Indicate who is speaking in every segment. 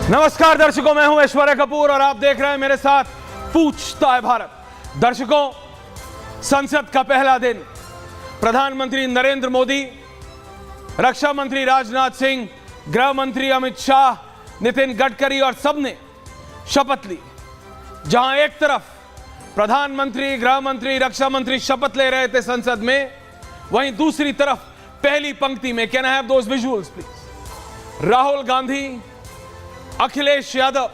Speaker 1: नमस्कार दर्शकों, मैं हूं ऐश्वर्या कपूर और आप देख रहे हैं मेरे साथ पूछता है भारत। दर्शकों, संसद का पहला दिन, प्रधानमंत्री नरेंद्र मोदी, रक्षा मंत्री राजनाथ सिंह, गृह मंत्री अमित शाह, नितिन गडकरी और सबने शपथ ली। जहां एक तरफ प्रधानमंत्री, गृह मंत्री, रक्षा मंत्री शपथ ले रहे थे संसद में, वहीं दूसरी तरफ पहली पंक्ति में, can I have those visuals please, Rahul Gandhi, Akhilesh Yadav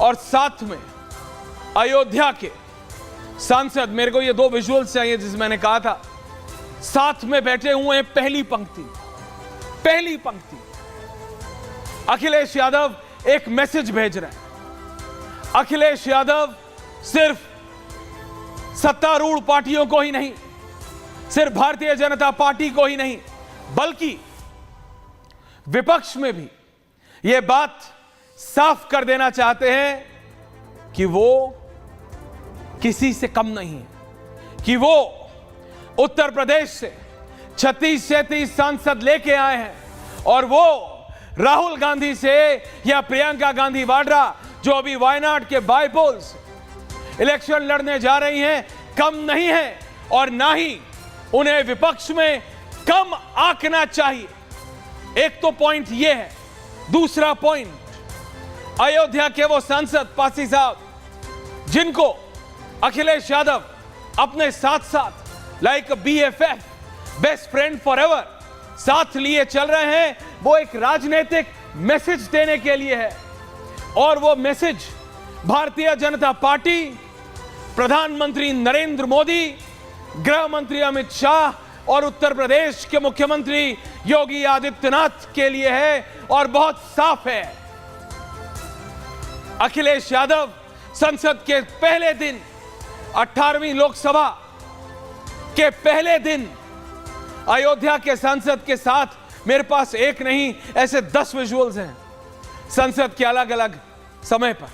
Speaker 1: और साथ में अयोध्या के सांसद, मेरे को ये दो विजुअल्स चाहिए जिस मैंने कहा था, साथ में बैठे हुए हैं। पहली पंक्ति अखिलेश यादव एक मैसेज भेज रहे हैं। अखिलेश यादव सिर्फ सत्तारूढ़ पार्टियों को ही नहीं, सिर्फ भारतीय जनता पार्टी को ही नहीं, बल्कि विपक्ष में भी यह बात साफ कर देना चाहते हैं कि वो किसी से कम नहीं है, कि वो उत्तर प्रदेश से 36-37 सांसद लेके आए हैं और वो राहुल गांधी से या प्रियंका गांधी वाड्रा जो अभी वायनाड के बायपोल से इलेक्शन लड़ने जा रही हैं, कम नहीं है और ना ही उन्हें विपक्ष में कम आंकना चाहिए। एक तो पॉइंट ये है। दूसरा पॉइंट, अयोध्या के वो सांसद पासी साहब जिनको अखिलेश यादव अपने साथ साथ like BFF, best friend forever, साथ लिए चल रहे हैं, वो एक राजनीतिक मैसेज देने के लिए है। और वो मैसेज भारतीय जनता पार्टी, प्रधानमंत्री नरेंद्र मोदी, गृह मंत्री अमित शाह और उत्तर प्रदेश के मुख्यमंत्री योगी आदित्यनाथ के लिए है और बहुत साफ है। अखिलेश यादव संसद के पहले दिन, 18वीं लोकसभा के पहले दिन अयोध्या के सांसद के साथ मेरे पास एक नहीं, ऐसे 10 विजुअल्स हैं संसद के अलग अलग समय पर।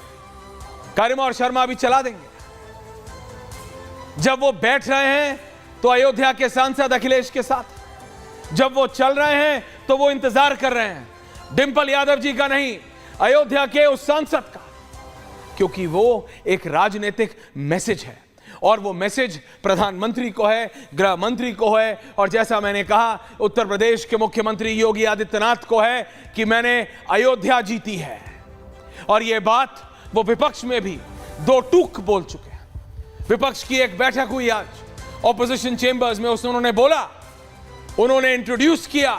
Speaker 1: कारिमा और शर्मा भी चला देंगे। जब वो बैठ रहे हैं तो अयोध्या के सांसद अखिलेश के साथ, जब वो चल रहे हैं तो वो इंतजार कर रहे हैं डिंपल यादव जी का नहीं, अयोध्या के उस सांसद का, क्योंकि वो एक राजनीतिक मैसेज है और वो मैसेज प्रधानमंत्री को है, गृह मंत्री को है और जैसा मैंने कहा उत्तर प्रदेश के मुख्यमंत्री योगी आदित्यनाथ को है कि मैंने अयोध्या जीती है। और ये बात वो विपक्ष में भी दो टूक बोल चुके हैं। विपक्ष की एक बैठक हुई आज ऑपोजिशन चेंबर्स में, उसने उन्होंने बोला, उन्होंने इंट्रोड्यूस किया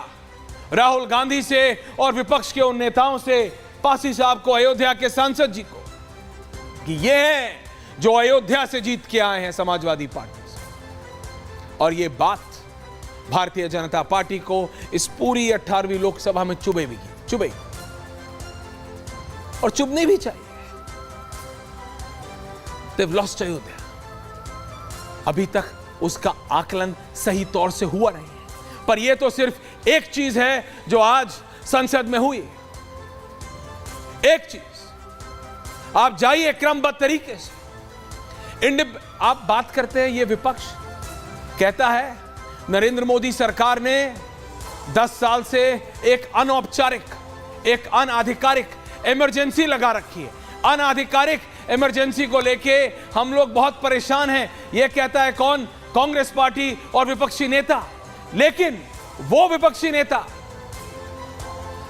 Speaker 1: राहुल गांधी से और विपक्ष के उन नेताओं से, पासी साहब को, अयोध्या के सांसद जी को, कि ये हैं जो अयोध्या से जीत के आए हैं समाजवादी पार्टी से। और ये बात भारतीय जनता पार्टी को इस पूरी 18वीं लोकसभा में चुभेगी और चुभनी भी चाहिए। They've lost Ayodhya. अभी तक उसका आकलन सही तौर से हुआ नहीं है, पर यह तो सिर्फ एक चीज है जो आज संसद में हुई। एक चीज, आप जाइए क्रमबद्ध तरीके से। आप बात करते हैं, ये विपक्ष कहता है नरेंद्र मोदी सरकार ने 10 साल से एक अनौपचारिक, एक अनाधिकारिक इमरजेंसी लगा रखी है। अनाधिकारिक इमरजेंसी को लेके हम लोग बहुत परेशान हैं, यह कहता है कौन? कांग्रेस पार्टी और विपक्षी नेता। लेकिन वो विपक्षी नेता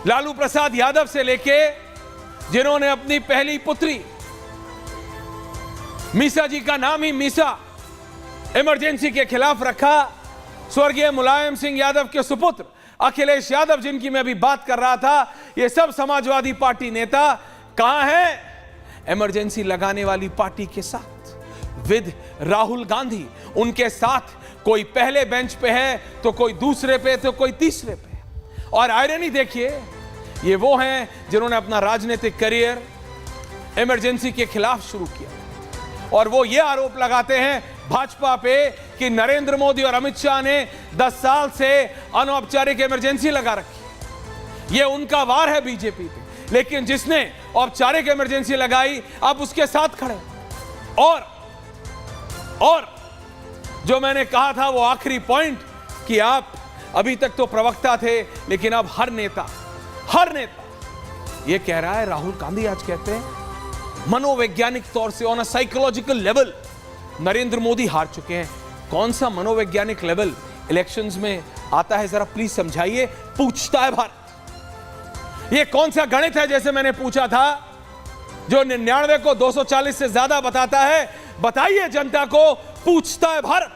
Speaker 1: लालू प्रसाद यादव से लेके जिन्होंने अपनी पहली पुत्री मीसा जी का नाम ही मीसा इमरजेंसी के खिलाफ रखा, स्वर्गीय मुलायम सिंह यादव के सुपुत्र अखिलेश यादव जिनकी मैं अभी बात कर रहा था, ये सब समाजवादी पार्टी नेता कहां हैं? इमरजेंसी लगाने वाली पार्टी के साथ, विद राहुल गांधी। उनके साथ कोई पहले बेंच पे है तो कोई दूसरे पे तो कोई तीसरे पे। और आयरनी देखिए, ये वो हैं जिन्होंने अपना राजनीतिक करियर इमरजेंसी के खिलाफ शुरू किया और वो ये आरोप लगाते हैं भाजपा पे कि नरेंद्र मोदी और अमित शाह ने 10 साल से अनौपचारिक इमरजेंसी लगा रखी। ये उनका वार है बीजेपी पे, लेकिन जिसने औपचारिक इमरजेंसी लगाई अब उसके साथ खड़े। और जो मैंने कहा था वो आखिरी पॉइंट कि आप अभी तक तो प्रवक्ता थे, लेकिन अब हर नेता ये कह रहा है राहुल गांधी, आज कहते हैं मनोवैज्ञानिक तौर से on a psychological level Narendra Modi हार चुके हैं। कौन सा मनोवैज्ञानिक लेवल इलेक्शंस में आता है, जरा प्लीज समझाइए, पूछता है भारत। ये कौन सा गणित है, जैसे मैंने पूछा था, जो 99 को 240 से ज्यादा बताता है? बताइए जनता को, पूछता है भारत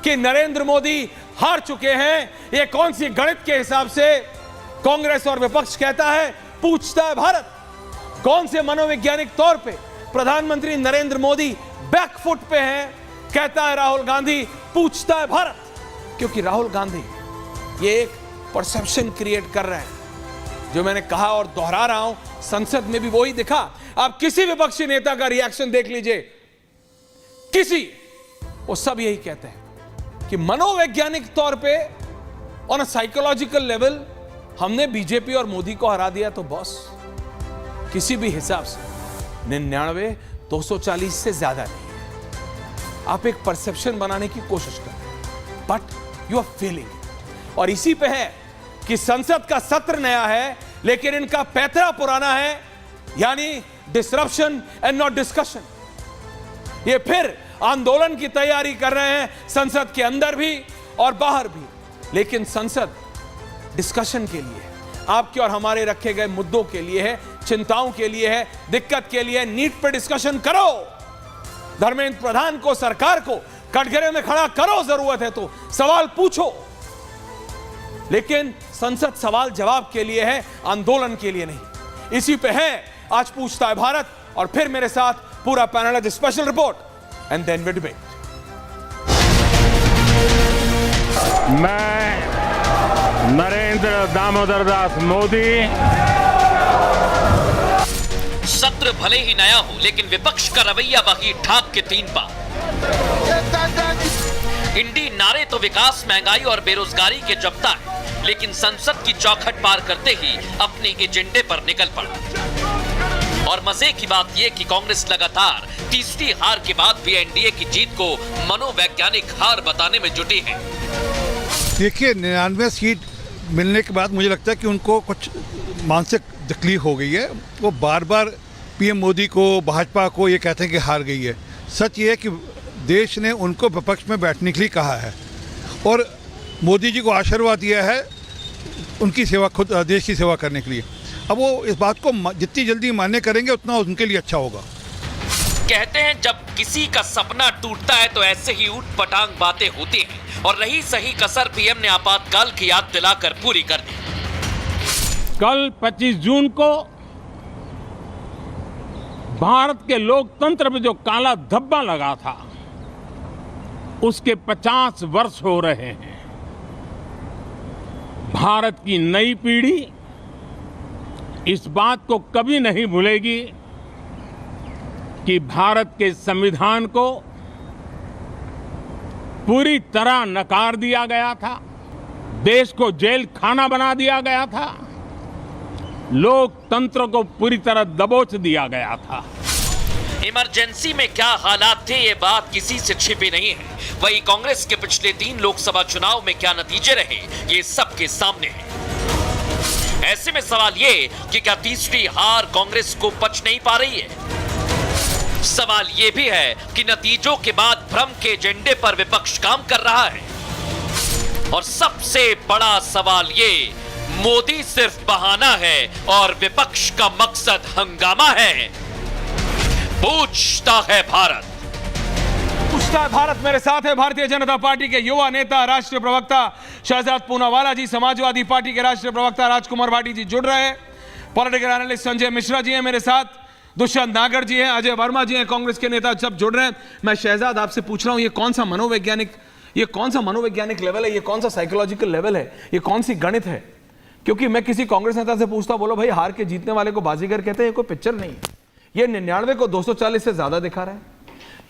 Speaker 1: कि नरेंद्र मोदी हार चुके हैं। ये कौन सी गणित के हिसाब से कांग्रेस और विपक्ष कहता है? पूछता है भारत। कौन से मनोवैज्ञानिक तौर पे प्रधानमंत्री नरेंद्र मोदी बैकफुट पे हैं, कहता है राहुल गांधी? पूछता है भारत। क्योंकि राहुल गांधी ये एक परसेप्शन क्रिएट कर रहे हैं, जो मैंने कहा और दोहरा रहा हूं, संसद में भी वही दिखा। आप किसी विपक्षी नेता का रिएक्शन देख लीजिए, वो सब यही कहते हैं कि मनोवैज्ञानिक तौर पे ऑन अ साइकोलॉजिकल लेवल हमने बीजेपी और मोदी को हरा दिया। तो बॉस, किसी भी हिसाब से 99 240 से ज्यादा नहीं है। आप एक परसेप्शन बनाने की कोशिश कर रहे हैं, बट यू आर फेलिंग। और इसी पे है कि संसद का सत्र नया है, लेकिन इनका पैतरा पुराना है, यानी डिसरप्शन एंड नॉट डिस्कशन। ये फिर आंदोलन की तैयारी कर रहे हैं, संसद के अंदर भी और बाहर भी। लेकिन संसद डिस्कशन के लिए, आपके और हमारे रखे गए मुद्दों के लिए है, चिंताओं के लिए है, दिक्कत के लिए। नीट पे डिस्कशन करो, धर्मेंद्र प्रधान को, सरकार को कटघरे में खड़ा करो, जरूरत है तो सवाल पूछो। लेकिन संसद सवाल जवाब के लिए है, आंदोलन के लिए नहीं। इसी पे है आज पूछता है भारत। और फिर मेरे साथ पूरा पैनल है, special report and then we debate.
Speaker 2: मैं नरेंद्र दामोदर दास मोदी।
Speaker 3: सत्र भले ही नया हो, लेकिन विपक्ष का रवैया वही ठाक के 3 बार। इंडी नारे तो विकास, महंगाई और बेरोजगारी के जपता है, लेकिन संसद की चौखट पार करते ही अपने एजेंडे पर निकल पड़ा। और मजे की बात यह कि कांग्रेस लगातार तीसरी हार के बाद भी एनडीए की जीत को मनोवैज्ञानिक हार बताने में जुटी है।
Speaker 4: देखिए, 99 सीट मिलने के बाद मुझे लगता है कि उनको कुछ मानसिक तकलीफ हो गई है। वो बार बार पीएम मोदी को, भाजपा को ये कहते हैं कि हार गई है। सच ये है कि देश ने उनको विपक्ष में बैठने के लिए कहा है और मोदी जी को आशीर्वाद दिया है उनकी सेवा, खुद देश की सेवा करने के लिए। अब वो इस बात को जितनी जल्दी मान्य करेंगे उतना उनके लिए अच्छा होगा।
Speaker 3: कहते हैं जब किसी का सपना टूटता है तो ऐसे ही ऊट पटांग बातें होती हैं, और रही सही कसर पीएम ने आपातकाल की याद दिलाकर पूरी कर दी।
Speaker 2: कल 25 जून को भारत के लोकतंत्र में जो काला धब्बा लगा था, उसके 50 वर्ष हो रहे हैं। भारत की नई पीढ़ी इस बात को कभी नहीं भूलेगी कि भारत के संविधान को पूरी तरह नकार दिया गया था, देश को जेल खाना बना दिया गया था, लोकतंत्र को पूरी तरह दबोच दिया गया था।
Speaker 3: इमरजेंसी में क्या हालात थे, ये बात किसी से छिपी नहीं है। वही कांग्रेस के पिछले 3 लोकसभा चुनाव में क्या नतीजे रहे, ये सबके सामने है। ऐसे में सवाल ये कि क्या तीसरी हार कांग्रेस को पच नहीं पा रही है? सवाल ये भी है कि नतीजों के बाद भ्रम के एजेंडे पर विपक्ष काम कर रहा है। और सबसे बड़ा सवाल ये, मोदी सिर्फ बहाना है और विपक्ष का मकसद हंगामा है। पूछता है भारत।
Speaker 1: पूछता है भारत। मेरे साथ है भारतीय जनता पार्टी के युवा नेता, राष्ट्रीय प्रवक्ता शहजाद पूनावाला जी, समाजवादी पार्टी के राष्ट्रीय प्रवक्ता राजकुमार भाटी जी जुड़ रहे हैं, पॉलिटिकल एनालिस्ट संजय मिश्रा जी हैं मेरे साथ, दुष्यंत नागर जी हैं, अजय वर्मा जी हैं, कांग्रेस के नेता सब जुड़ रहे हैं। मैं शहजाद आपसे पूछ रहा हूं, ये कौन सा मनोवैज्ञानिक लेवल है, ये कौन सा साइकोलॉजिकल लेवल है, ये कौन सी गणित है? क्योंकि मैं किसी कांग्रेस नेता से पूछता, बोलो भाई हार के जीतने वाले को बाजीगर कहते हैं, ये कोई पिक्चर नहीं है। ये 99 को 240 से ज्यादा दिखा रहा है।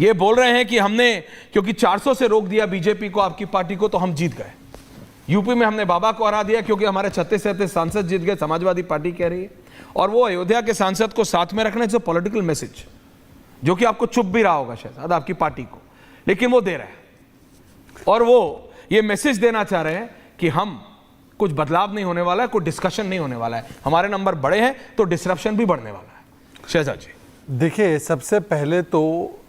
Speaker 1: ये बोल रहे हैं कि हमने क्योंकि 400 से रोक दिया बीजेपी को, आपकी पार्टी को, तो हम जीत गए। यूपी में हमने बाबा को हरा दिया क्योंकि हमारे 36 सांसद जीत गए, समाजवादी पार्टी कह रही है। और वो अयोध्या के सांसद को साथ में रखने से पॉलिटिकल मैसेज, जो कि आपको चुप भी रहा होगा शायद आपकी पार्टी को, लेकिन वो दे रहे हैं। और वो ये मैसेज देना चाह रहे हैं कि हम कुछ बदलाव नहीं होने वाला है, कोई डिस्कशन नहीं होने वाला है। हमारे नंबर बड़े हैं तो डिसरप्शन भी बढ़ने वाला है। शहजाद जी
Speaker 5: देखिए, सबसे पहले तो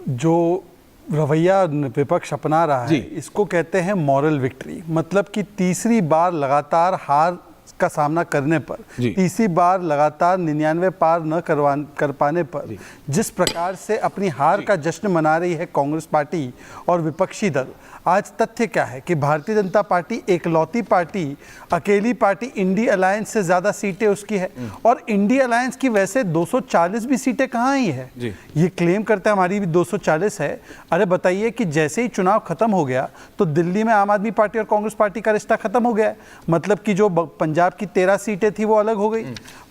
Speaker 5: जो रवैया विपक्ष अपना रहा है इसको कहते हैं मॉरल विक्ट्री। मतलब कि तीसरी बार लगातार हार का सामना करने पर, तीसरी बार लगातार 99 पार न कर पाने पर जिस प्रकार से अपनी हार का जश्न मना रही है कांग्रेस पार्टी और विपक्षी दल, आज तथ्य क्या है कि भारतीय जनता पार्टी एकलौती पार्टी, अकेली पार्टी इंडी अलायंस से ज्यादा सीटें उसकी है। और इंडी अलायंस की वैसे 240 भी सीटें कहाँ आई है, ये क्लेम करते हैं हमारी भी 240 है। अरे बताइए कि जैसे ही चुनाव खत्म हो गया तो दिल्ली में आम आदमी पार्टी और कांग्रेस पार्टी का रिश्ता खत्म हो गया। मतलब कि जो पंजाब की 13 सीटें थी वो अलग हो गई,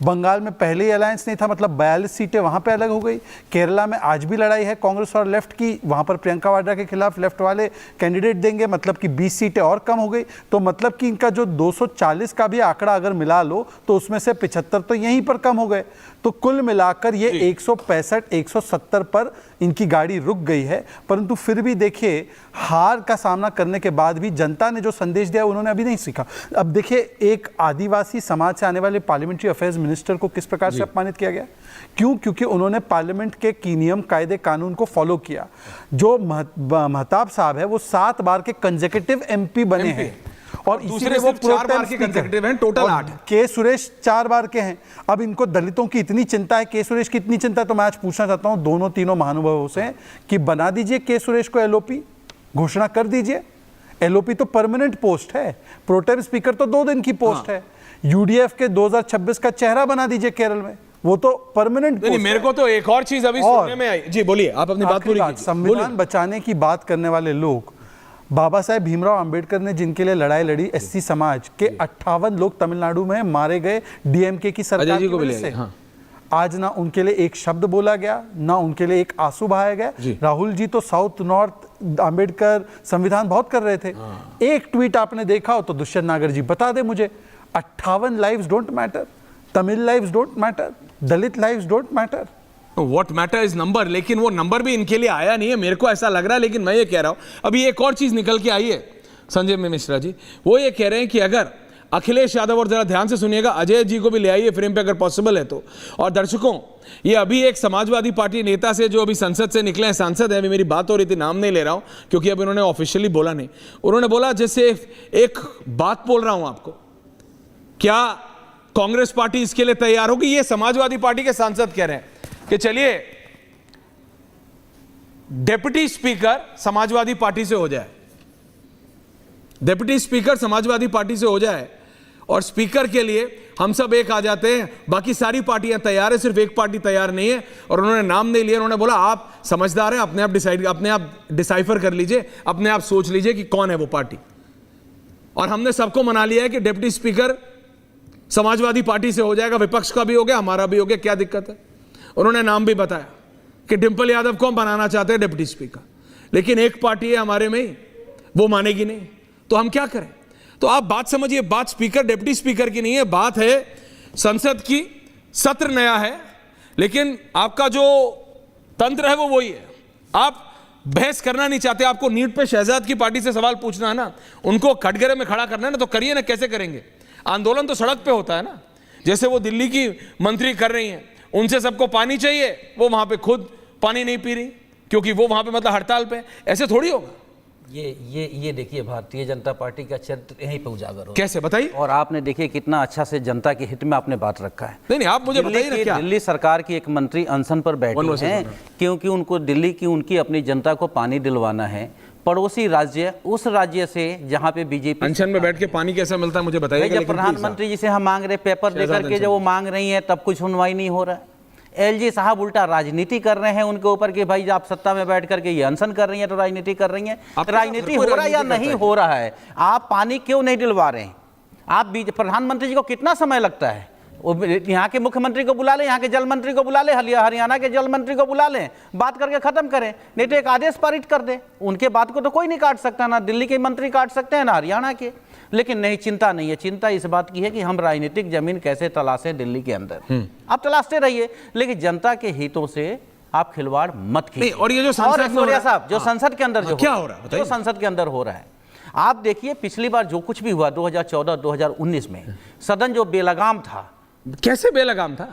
Speaker 5: बंगाल में पहले ही अलायंस नहीं था, मतलब 42 सीटें वहां पे अलग हो गई। केरला में आज भी लड़ाई है कांग्रेस और लेफ्ट की, वहां पर प्रियंका वाड्रा के खिलाफ लेफ्ट वाले कैंडिडेट देंगे, मतलब कि 20 सीटें और कम हो गई। तो मतलब कि इनका जो 240 का भी आंकड़ा अगर मिला लो तो उसमें से 75 तो यहीं पर कम हो गए। तो कुल मिलाकर ये 165 170 पर इनकी गाड़ी रुक गई है। परंतु फिर भी देखिए, हार का सामना करने के बाद भी जनता ने जो संदेश दिया उन्होंने अभी नहीं सीखा। अब देखिए, एक आदिवासी समाज से आने वाले पार्लियामेंट्री अफेयर्स मिनिस्टर को किस प्रकार से अपमानित किया गया। क्यों? क्योंकि उन्होंने पार्लियामेंट के की नियम कायदे कानून को फॉलो किया। जो महताब साहब है वो 7 बार के कंसेक्यूटिव एमपी बने हैं और
Speaker 1: दूसरे वो 4 बार के कंसेक्यूटिव हैं, टोटल 8 है।
Speaker 5: के सुरेश 4 बार के हैं। अब इनको दलितों की इतनी चिंता है, के सुरेश की इतनी चिंता है, तो मैं आज पूछना चाहता हूं दोनों तीनों महानुभावों से कि बना दीजिए के सुरेश को एलओपी, घोषणा कर दीजिए। एलओपी तो परमानेंट पोस्ट है, प्रोटेम स्पीकर तो 2 दिन की पोस्ट है। यूडीएफ के 2026 का चेहरा बना दीजिए केरल में, वो तो परमानेंट।
Speaker 1: नहीं, मेरे को तो एक और चीज अभी सुनने में आई। जी बोलिए, आप अपनी बात पूरी कीजिए।
Speaker 5: संविधान बचाने की बात करने वाले लोग, बाबा साहेब भीमराव अंबेडकर ने जिनके लिए लड़ाई लड़ी, एससी समाज के 58 लोग तमिलनाडु में मारे गए डीएमके की सरकार की वजह से। आज ना उनके लिए एक शब्द बोला गया, ना उनके लिए एक आंसू बहाया गया। राहुल जी तो साउथ नॉर्थ अंबेडकर संविधान बहुत कर रहे थे। एक ट्वीट आपने देखा हो तो दुष्यंत नागर जी बता दे मुझे, 58 lives don't matter, Tamil lives don't matter, Dalit lives don't matter.
Speaker 1: What matter is number. लेकिन वो नंबर भी इनके लिए आया नहीं है, मेरे को ऐसा लग रहा है। लेकिन मैं ये कह रहा हूं, अभी एक और चीज निकल के आई है संजय मिश्रा जी, वो ये कह रहे हैं कि अगर अखिलेश यादव, और जरा ध्यान से सुनिएगा, अजय जी को भी ले आइए फ्रेम पे अगर पॉसिबल है तो। और दर्शकों, ये अभी एक समाजवादी पार्टी नेता से जो अभी संसद से निकले हैं, सांसद है, अभी मेरी बात हो रही थी, नाम नहीं ले रहा हूं क्योंकि अभी उन्होंने ऑफिशियली बोला नहीं। उन्होंने बोला, जैसे एक बात बोल रहा हूं आपको, क्या कांग्रेस पार्टी इसके लिए तैयार होगी? ये समाजवादी पार्टी के सांसद कह रहे हैं कि चलिए डिप्टी स्पीकर समाजवादी पार्टी से हो जाए, डिप्टी स्पीकर समाजवादी पार्टी से हो जाए और स्पीकर के लिए हम सब एक आ जाते हैं, बाकी सारी पार्टियां तैयार है, सिर्फ एक पार्टी तैयार नहीं है। और उन्होंने नाम नहीं लिया, उन्होंने बोला आप समझदार हैं, अपने आप डिसाइफर कर लीजिए, अपने आप सोच लीजिए कि कौन है वो पार्टी। और हमने सबको मना लिया है कि डिप्टी स्पीकर समाजवादी पार्टी से हो जाएगा, विपक्ष का भी हो गया, हमारा भी हो गया, क्या दिक्कत है। उन्होंने नाम भी बताया कि डिंपल यादव को हम बनाना चाहते हैं डिप्टी स्पीकर, लेकिन एक पार्टी है हमारे में, वो मानेगी नहीं, तो हम क्या करें। तो आप बात समझिए, बात स्पीकर डिप्टी स्पीकर की नहीं है, बात है संसद की। सत्र नया है, लेकिन आपका जो तंत्र है वो वही है। आप बहस करना नहीं चाहते, आपको नीट पे शहजाद की पार्टी से सवाल पूछना है ना, उनको कटघरे में खड़ा करना है ना, तो करिए ना। कैसे करेंगे? आंदोलन तो सड़क पे होता है ना, जैसे वो दिल्ली की मंत्री कर रही हैं, उनसे सबको पानी चाहिए, वो वहां पे खुद पानी नहीं पी रही क्योंकि वो वहां पे मतलब हड़ताल पे। ऐसे थोड़ी होगा।
Speaker 6: ये देखिए, भारतीय जनता पार्टी का चरित्र यहीं पे उजागर हो।
Speaker 1: कैसे बताइए?
Speaker 6: और आपने देखिए कितना अच्छा से जनता के हित में आपने बात रखा है।
Speaker 1: नहीं, आप मुझे बताइए ना क्या?
Speaker 6: दिल्ली सरकार की एक मंत्री अनशन पर बैठी हैं क्योंकि उनको दिल्ली की उनकी अपनी जनता को पानी दिलवाना है। पड़ोसी राज्य, उस राज्य से जहाँ पे बीजेपी
Speaker 1: अनशन में बैठ के पानी कैसा मिलता है मुझे बताइए।
Speaker 6: जब प्रधानमंत्री जी से हम मांग रहे, पेपर लेकर के जब वो मांग रही है, तब कुछ सुनवाई नहीं हो रहा है। एलजी साहब उल्टा राजनीति कर रहे हैं उनके ऊपर कि भाई आप सत्ता में बैठ करके ये अनशन कर रही हैं तो राजनीति कर रही हैं। राजनीति हो रहा है या नहीं हो रहा है? आप पानी क्यों नहीं दिलवा रहे हैं? आप प्रधानमंत्री जी को कितना समय लगता है? यहाँ के मुख्यमंत्री को बुला लें, यहाँ के जल मंत्री को बुला लें, हरियाणा के जल मंत्री को बुला लें, बात करके खत्म करें, नहीं तो एक आदेश पारित कर दें। उनके बात को तो कोई नहीं काट सकता, ना दिल्ली के मंत्री काट सकते हैं ना हरियाणा के। लेकिन नहीं, चिंता नहीं है। चिंता इस बात की है कि हम राजनीतिक जमीन कैसे तलाशें दिल्ली के अंदर। आप तलाशते रहिए, लेकिन जनता के हितों से आप खिलवाड़ मत कीजिए।
Speaker 1: और ये जो संसद
Speaker 6: साहब, जो संसद के अंदर जो
Speaker 1: क्या हो रहा है,
Speaker 6: जो संसद के अंदर हो रहा है, आप देखिए पिछली बार जो कुछ भी हुआ 2014-2019 में, सदन जो बेलगाम था,
Speaker 1: कैसे बेलगाम था?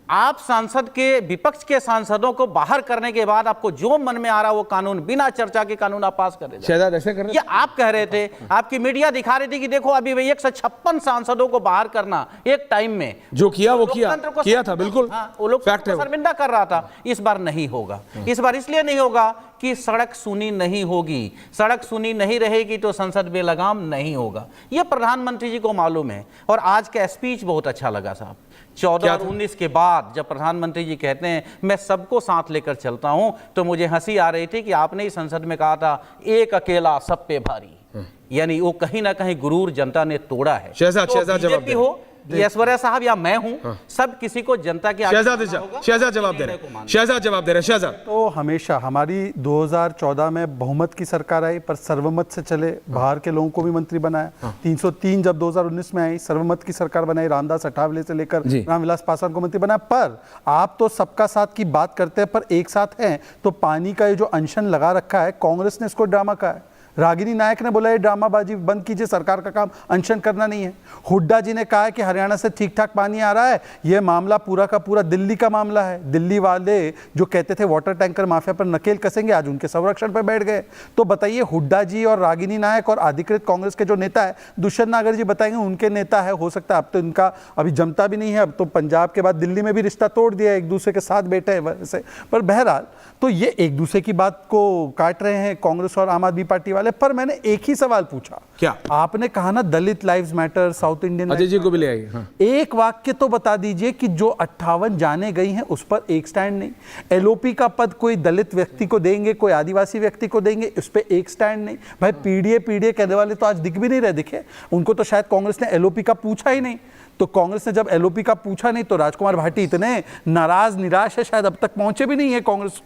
Speaker 6: आप सांसद के, विपक्ष के सांसदों को बाहर करने के बाद आपको जो मन में आ रहा वो कानून, बिना चर्चा के कानून आप पास कर रहे थे।
Speaker 1: शहजाद ऐसे कर रहे
Speaker 6: ये आप कह रहे थे, आपकी मीडिया दिखा रही थी कि देखो अभी 156 सांसदों को बाहर करना एक टाइम में,
Speaker 1: जो किया वो
Speaker 6: लोकतंत्र को
Speaker 1: किया था, बिल्कुल
Speaker 6: वो लोग
Speaker 1: फैक्ट है वो।
Speaker 6: शर्मिंदा कर रहा था। इस बार नहीं होगा। इस बार इसलिए नहीं होगा कि सड़क सुनी नहीं होगी। सड़क सुनी नहीं रहेगी तो संसद बेलगाम नहीं होगा। ये प्रधानमंत्री जी को मालूम है। और आज का स्पीच बहुत अच्छा लगा साहब। 14 और 19 के बाद जब प्रधानमंत्री जी कहते हैं मैं सबको साथ लेकर चलता हूं, तो मुझे हंसी आ रही थी कि आपने ही संसद में कहा था एक अकेला सब पे भारी, यानी वो कहीं ना कहीं गुरूर जनता ने तोड़ा है।
Speaker 1: शहजाद
Speaker 6: तो
Speaker 1: जवाब दे।
Speaker 6: हो, ऐश्वर्या साहब या मैं हूं, सब किसी को जनता के
Speaker 1: शहजाद जवाब दे रहे, शहजाद जवाब दे रहे। शहजाद,
Speaker 5: तो हमेशा हमारी 2014 में बहुमत की सरकार आई पर सर्वमत से चले, बाहर के लोगों को भी मंत्री बनाया। 303 जब 2019 में आई, सर्वमत की सरकार बनाई, रामदास अठावले से लेकर रामविलास पासवान को मंत्री बनाया। पर आप तो सबका साथ की बात करते हैं, पर एक साथ हैं तो पानी का ये जो अनशन लगा रखा है, कांग्रेस ने इसको ड्रामा कहा है। रागिनी नायक ने बोला ये ड्रामाबाजी बंद कीजिए, सरकार का काम अनशन करना नहीं है। हुड्डा जी ने कहा है कि हरियाणा से ठीक ठाक पानी आ रहा है, ये मामला पूरा का पूरा दिल्ली का मामला है। दिल्ली वाले जो कहते थे वाटर टैंकर माफिया पर नकेल कसेंगे, आज उनके संरक्षण पर बैठ गए। तो बताइए, हुड्डा जी और रागिनी नायक और अधिकृत कांग्रेस के जो नेता है, दुष्यंत नागर जी बताएंगे उनके नेता है। हो सकता है अब तो इनका अभी जमता भी नहीं है, अब तो पंजाब के बाद दिल्ली में भी रिश्ता तोड़ दिया, एक दूसरे के साथ बैठे हैं वैसे। पर बहरहाल तो ये एक दूसरे की बात को काट रहे हैं कांग्रेस और आम आदमी पार्टी वाले। पर मैंने एक ही सवाल पूछा,
Speaker 1: क्या
Speaker 5: आपने कहा ना Dalit lives matter, south Indian,
Speaker 1: Ajay ji को भी ले आइए। हाँ।
Speaker 5: एक वाक्य तो बता दीजिए कि जो 58 जाने गई हैं उस पर एक स्टैंड नहीं। एलओपी का पद कोई दलित व्यक्ति को देंगे, कोई आदिवासी व्यक्ति को देंगे, उस पर एक स्टैंड नहीं। भाई पीडीए कहने वाले तो आज दिख भी नहीं रहे, दिखे उनको तो शायद कांग्रेस ने एलओपी का पूछा ही नहीं। तो कांग्रेस ने जब एलओपी का पूछा नहीं तो राजकुमार भाटी इतने नाराज निराश है, शायद अब तक पहुंचे भी नहीं है कांग्रेस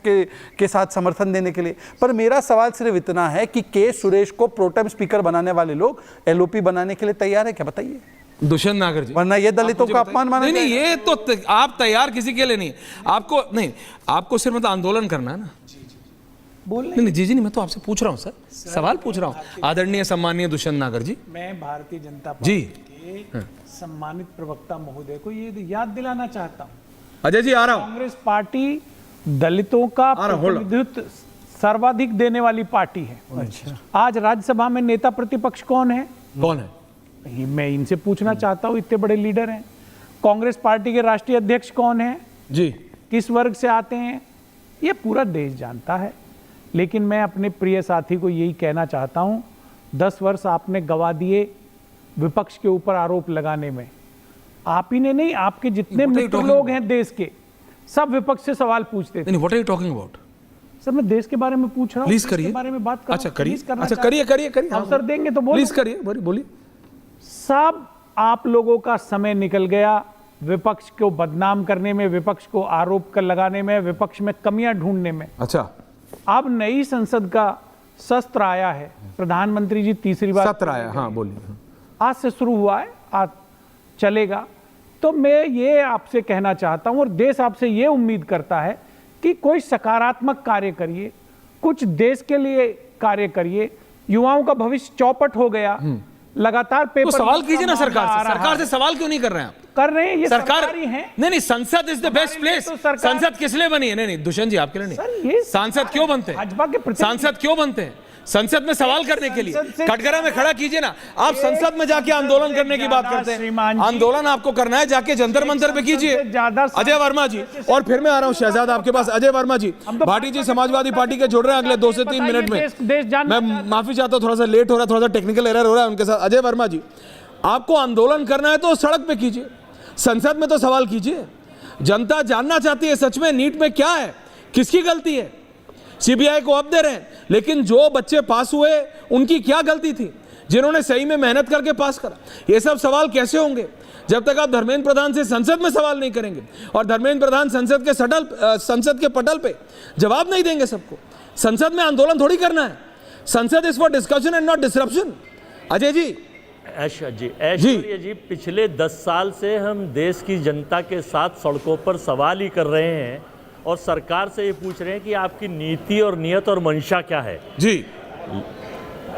Speaker 5: के साथ समर्थन देने के लिए। पर मेरा सवाल सिर्फ इतना है कि के सुरेश को प्रोटेम स्पीकर बनाने वाले लोग एलओपी बनाने के लिए तैयार है क्या? बताइए।
Speaker 1: दुष्यंत नागर जी,
Speaker 5: वरना ये दलितों का अपमान माना
Speaker 1: नहीं, ये तो आप तैयार किसी के लिए नहीं, आपको नहीं, आपको सिर्फ मतलब आंदोलन करना है ना। बोल नहीं जी, मैं तो आपसे पूछ रहा हूँ सर, सवाल पूछ रहा हूँ। आदरणीय सम्मानीय दुष्यंत नागर जी,
Speaker 7: मैं भारतीय जनता पार्टी के सम्मानित प्रवक्ता महोदय को ये याद दिलाना चाहता हूँ,
Speaker 1: अजय जी आ रहा हूँ।
Speaker 7: कांग्रेस पार्टी दलितों का प्रतिनिधित्व सर्वाधिक देने वाली पार्टी है। अच्छा। आज राज्यसभा में नेता प्रतिपक्ष कौन है?
Speaker 1: कौन है?
Speaker 7: मैं इनसे पूछना चाहता हूँ, इतने बड़े लीडर हैं। कांग्रेस पार्टी के राष्ट्रीय अध्यक्ष कौन है
Speaker 1: जी,
Speaker 7: किस वर्ग से आते हैं, ये पूरा देश जानता है। लेकिन मैं अपने प्रिय साथी को यही कहना चाहता हूँ, 10 वर्ष आपने गवा दिए विपक्ष के ऊपर आरोप लगाने में। आप ही ने नहीं, आपके जितने मित्र लोग हैं देश के, सब विपक्ष से सवाल पूछते थे।
Speaker 1: What are you talking about?
Speaker 7: Sir मैं देश के बारे में पूछ रहा हूँ,
Speaker 1: प्लीज करिए,
Speaker 7: बारे में बात कर।
Speaker 1: अच्छा करिए, अच्छा करिए
Speaker 7: अवसर देंगे तो
Speaker 1: प्लीज करिए, बोलिए।
Speaker 7: सब आप लोगों का समय निकल गया विपक्ष को बदनाम करने में, विपक्ष को आरोप कर लगाने में, विपक्ष में कमियां ढूंढने में।
Speaker 1: अच्छा,
Speaker 7: अब नई संसद का सत्र आया है, प्रधानमंत्री जी तीसरी बार
Speaker 1: सत्र आया, हाँ बोलिए।
Speaker 7: आज से शुरू हुआ है, आज चलेगा। तो मैं ये आपसे कहना चाहता हूं और देश आपसे ये उम्मीद करता है कि कोई सकारात्मक कार्य करिए, कुछ देश के लिए कार्य करिए। युवाओं का भविष्य चौपट हो गया, लगातार पेपर
Speaker 1: तो सवाल कीजिए ना सरकार से सवाल क्यों नहीं कर रहे हैं आप?
Speaker 7: कर रहे हैं, ये
Speaker 1: सरकार
Speaker 7: ही है।
Speaker 1: नहीं, संसद इज द बेस्ट प्लेस। संसद किस लिए बनी है? नहीं, दुष्यंत जी आपके लिए नहीं। सांसद क्यों बनते हैं? सांसद क्यों बनते हैं? संसद में सवाल करने के लिए। कटघरा में खड़ा कीजिए ना, आप संसद में जाके आंदोलन करने की बात करते हैं। आंदोलन आपको करना है, जाके जंतर मंतर पे कीजिए। अजय वर्मा जी, और फिर मैं आ रहा हूं शहजाद आपके पास। अजय वर्मा जी, भाटी जी समाजवादी पार्टी के जुड़ रहे हैं अगले 2 से 3 मिनट में। मैं माफी चाहता हूं, थोड़ा सा लेट हो रहा है, थोड़ा सा टेक्निकल एरर हो रहा है उनके साथ। अजय वर्मा जी, आपको आंदोलन करना है तो सड़क पे कीजिए, संसद में तो सवाल कीजिए। जनता जानना चाहती है सच में नीट में क्या है, किसकी गलती है। सीबीआई को अब दे रहे हैं, लेकिन जो बच्चे पास हुए उनकी क्या गलती थी, जिन्होंने सही में मेहनत करके पास करा। ये सब सवाल कैसे होंगे जब तक आप धर्मेंद्र प्रधान से संसद में सवाल नहीं करेंगे और धर्मेंद्र प्रधान संसद के पटल पे जवाब नहीं देंगे सबको। संसद में आंदोलन थोड़ी करना है, Sansad is for discussion and not disruption. Ajay ji,
Speaker 8: Aishwarya ji, पिछले 10 साल से हम देश की जनता के साथ सड़कों पर सवाल ही कर रहे हैं और सरकार से ये पूछ रहे हैं कि आपकी नीति और नियत और मंशा क्या है।
Speaker 1: जी,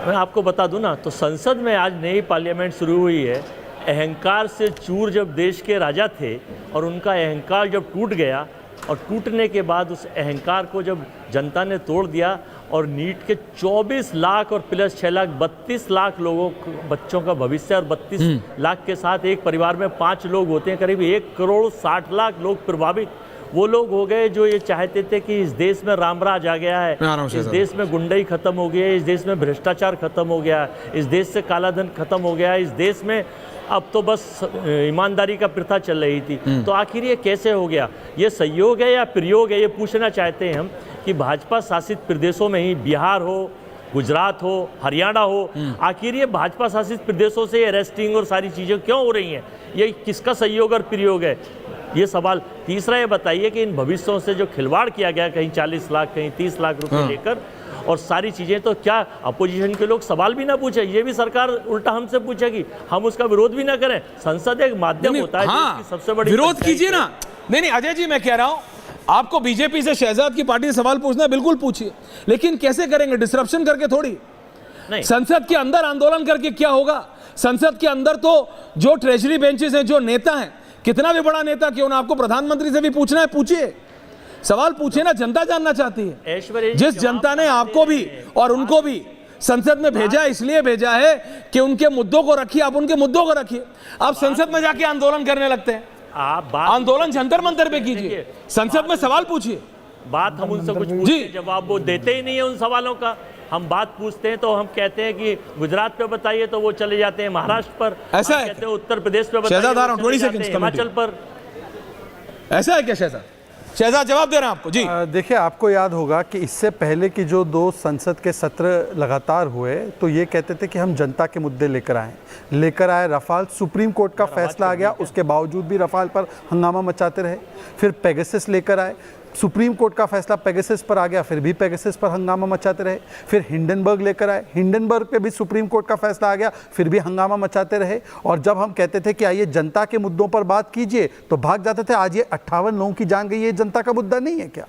Speaker 8: मैं आपको बता दूं ना, तो संसद में आज नई पार्लियामेंट शुरू हुई है। अहंकार से चूर जब देश के राजा थे और उनका अहंकार जब टूट गया और टूटने के बाद उस अहंकार को जब जनता ने तोड़ दिया और नीट के 24 लाख और प्लस 6 लाख 32 लाख लोगों बच्चों का भविष्य और 32 लाख के साथ एक परिवार में 5 लोग होते हैं, करीब 1 करोड़ 60 लाख लोग प्रभावित वो लोग हो गए जो ये चाहते थे कि इस देश में रामराज आ गया है, इस देश में गुंडाई खत्म हो गई है, इस देश में भ्रष्टाचार खत्म हो गया है, इस देश से कालाधन खत्म हो गया है, इस देश में अब तो बस ईमानदारी का प्रथा चल रही थी। तो आखिर ये कैसे हो गया? ये संयोग है या प्रयोग है? ये पूछना चाहते हैं हम कि भाजपा शासित प्रदेशों में ही, बिहार हो, गुजरात हो, हरियाणा हो, आखिर ये भाजपा शासित प्रदेशों से अरेस्टिंग और सारी चीज़ें क्यों हो रही हैं? ये किसका सहयोग और प्रयोग है? ये सवाल। तीसरा ये बताइए कि इन भविष्यों से जो खिलवाड़ किया गया, कहीं 40 लाख कहीं 30 लाख रुपए लेकर और सारी चीज़ें, तो क्या अपोजिशन के लोग सवाल भी ना पूछे? ये भी सरकार उल्टा हमसे पूछेगी, हम उसका विरोध भी ना करें? संसद एक माध्यम होता है,
Speaker 1: हाँ,
Speaker 8: सबसे बड़ी
Speaker 1: विरोध कीजिए ना। नहीं अजय जी, मैं कह रहा हूं आपको बीजेपी से, शहजाद की पार्टी से सवाल पूछना है, बिल्कुल पूछिए, लेकिन कैसे करेंगे? डिसरप्शन करके थोड़ी।
Speaker 8: नहीं,
Speaker 1: संसद के अंदर आंदोलन करके क्या होगा? संसद के अंदर तो जो ट्रेजरी बेंचेस हैं, जो नेता हैं, कितना भी बड़ा नेता क्यों ना, आपको प्रधानमंत्री से भी पूछना है, पूछिए, सवाल पूछिए ना, जनता जानना चाहती है। जिस जनता ने आपको भी और उनको भी संसद में भेजा, इसलिए भेजा है कि उनके मुद्दों को रखिए, आप उनके मुद्दों को रखिए। आप संसद में जाके आंदोलन करने लगते हैं।
Speaker 8: आप
Speaker 1: आंदोलन जंतर मंतर पे कीजिए, संसद में सवाल पूछिए।
Speaker 8: बात हम उनसे कुछ पूछते हैं, जवाब वो देते ही नहीं है उन सवालों का। हम बात पूछते हैं तो हम कहते हैं कि गुजरात पे बताइए, तो वो चले जाते हैं महाराष्ट्र पर।
Speaker 1: ऐसा है?
Speaker 8: कहते हैं उत्तर प्रदेश पे बताइए, हिमाचल पर।
Speaker 1: ऐसा है क्या शहजाद? शहजाद जवाब दे रहे हैं आपको जी।
Speaker 5: देखिए, आपको याद होगा कि इससे पहले की जो 2 संसद के सत्र लगातार हुए, तो ये कहते थे कि हम जनता के मुद्दे लेकर आए। रफाल, सुप्रीम कोर्ट का फैसला आ गया, उसके बावजूद भी रफाल पर हंगामा मचाते रहे। फिर पेगासस लेकर आए, सुप्रीम कोर्ट का फैसला पेगासस पर आ गया, फिर भी पेगासस पर हंगामा मचाते रहे। फिर हिंडनबर्ग लेकर आए, हिंडनबर्ग पे भी सुप्रीम कोर्ट का फैसला आ गया, फिर भी हंगामा मचाते रहे। और जब हम कहते थे कि आइए जनता के मुद्दों पर बात कीजिए, तो भाग जाते थे। आज ये 58 लोगों की जान गई, ये जनता का मुद्दा नहीं है क्या?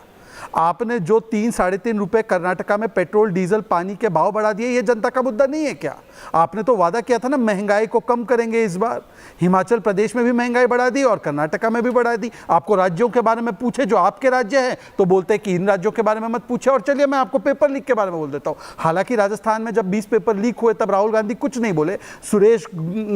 Speaker 5: आपने जो 3-3.5 रुपए कर्नाटका में पेट्रोल, डीजल, पानी के भाव बढ़ा दिए, ये जनता का मुद्दा नहीं है क्या? आपने तो वादा किया था ना, महंगाई को कम करेंगे इस बार। हिमाचल प्रदेश में भी महंगाई बढ़ा दी और कर्नाटका में भी बढ़ा दी। आपको राज्यों के बारे में पूछे जो आपके राज्य हैं, तो बोलते हैं कि इन राज्यों के बारे में मत पूछे। और चलिए मैं आपको पेपर लीक के बारे में बोल देता हूँ। हालांकि राजस्थान में जब 20 पेपर लीक हुए, तब राहुल गांधी कुछ नहीं बोले। सुरेश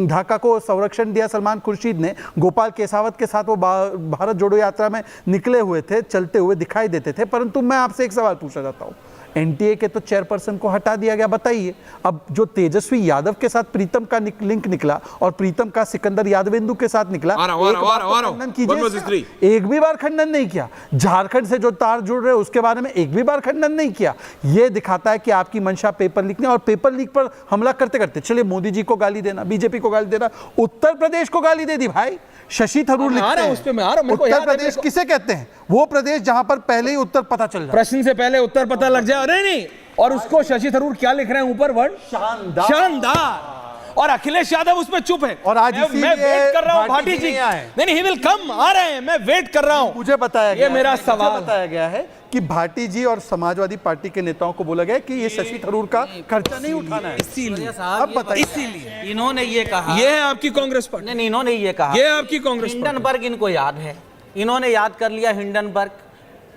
Speaker 5: ढाका को संरक्षण दिया सलमान खुर्शीद ने। गोपाल केसावत के साथ वो भारत जोड़ो यात्रा में निकले हुए थे, चलते हुए दिखाई देते थे। परंतु मैं आपसे एक सवाल पूछना चाहता हूं, एनटीए के तो चेयरपर्सन को हटा दिया गया, बताइए अब जो तेजस्वी यादव के साथ प्रीतम का लिंक निकला और प्रीतम का सिकंदर यादवेंदु के साथ निकला, खंडन कीजिए। एक भी बार खंडन नहीं किया। झारखंड से जो तार जुड़ रहे उसके बारे में एक भी बार खंडन नहीं किया। यह दिखाता है कि आपकी मंशा पेपर लीक नहीं, और पेपर लीक पर हमला करते करते चलिए मोदी जी को गाली देना, बीजेपी को गाली देना, उत्तर प्रदेश को गाली दे दी भाई। शशि थरूर लिखते हैं उत्तर प्रदेश किसे कहते हैं? वो प्रदेश जहां पर पहले ही उत्तर पता चल जाए,
Speaker 1: प्रश्न से पहले उत्तर पता लग जाए। नहीं, और उसको शशि थरूर क्या लिख रहे हैं ऊपर? वर्ड शानदार। और अखिलेश यादव उसमें चुप है।
Speaker 5: और आज
Speaker 1: मैं वेट कर रहा हूं भाटी जी। नहीं, ही विल कम, आ रहे हैं, मैं वेट कर रहा हूं।
Speaker 5: मुझे बताया गया,
Speaker 1: ये मेरा सवाल
Speaker 5: बताया गया है कि भाटी जी और समाजवादी पार्टी के नेताओं को बोला गया कि ये शशि थरूर का खर्चा नहीं उठाना है।
Speaker 6: इसीलिए
Speaker 5: अब बताइए,
Speaker 6: इसीलिए इन्होंने ये कहा।
Speaker 1: ये है आपकी कांग्रेस पार्टी?
Speaker 6: नहीं, इन्होंने ये कहा,
Speaker 1: ये आपकी कांग्रेस।
Speaker 6: हिंडनबर्ग इनको याद है, इन्होंने याद कर लिया हिंडनबर्ग।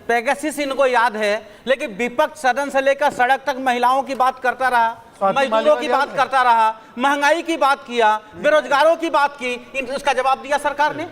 Speaker 6: पेगासस इनको याद है, लेकिन विपक्ष सदन से लेकर सड़क तक महिलाओं की बात करता रहा, मजदूरों की बात करता रहा, महंगाई की बात किया, बेरोजगारों की बात की। उसका जवाब दिया सरकार ने।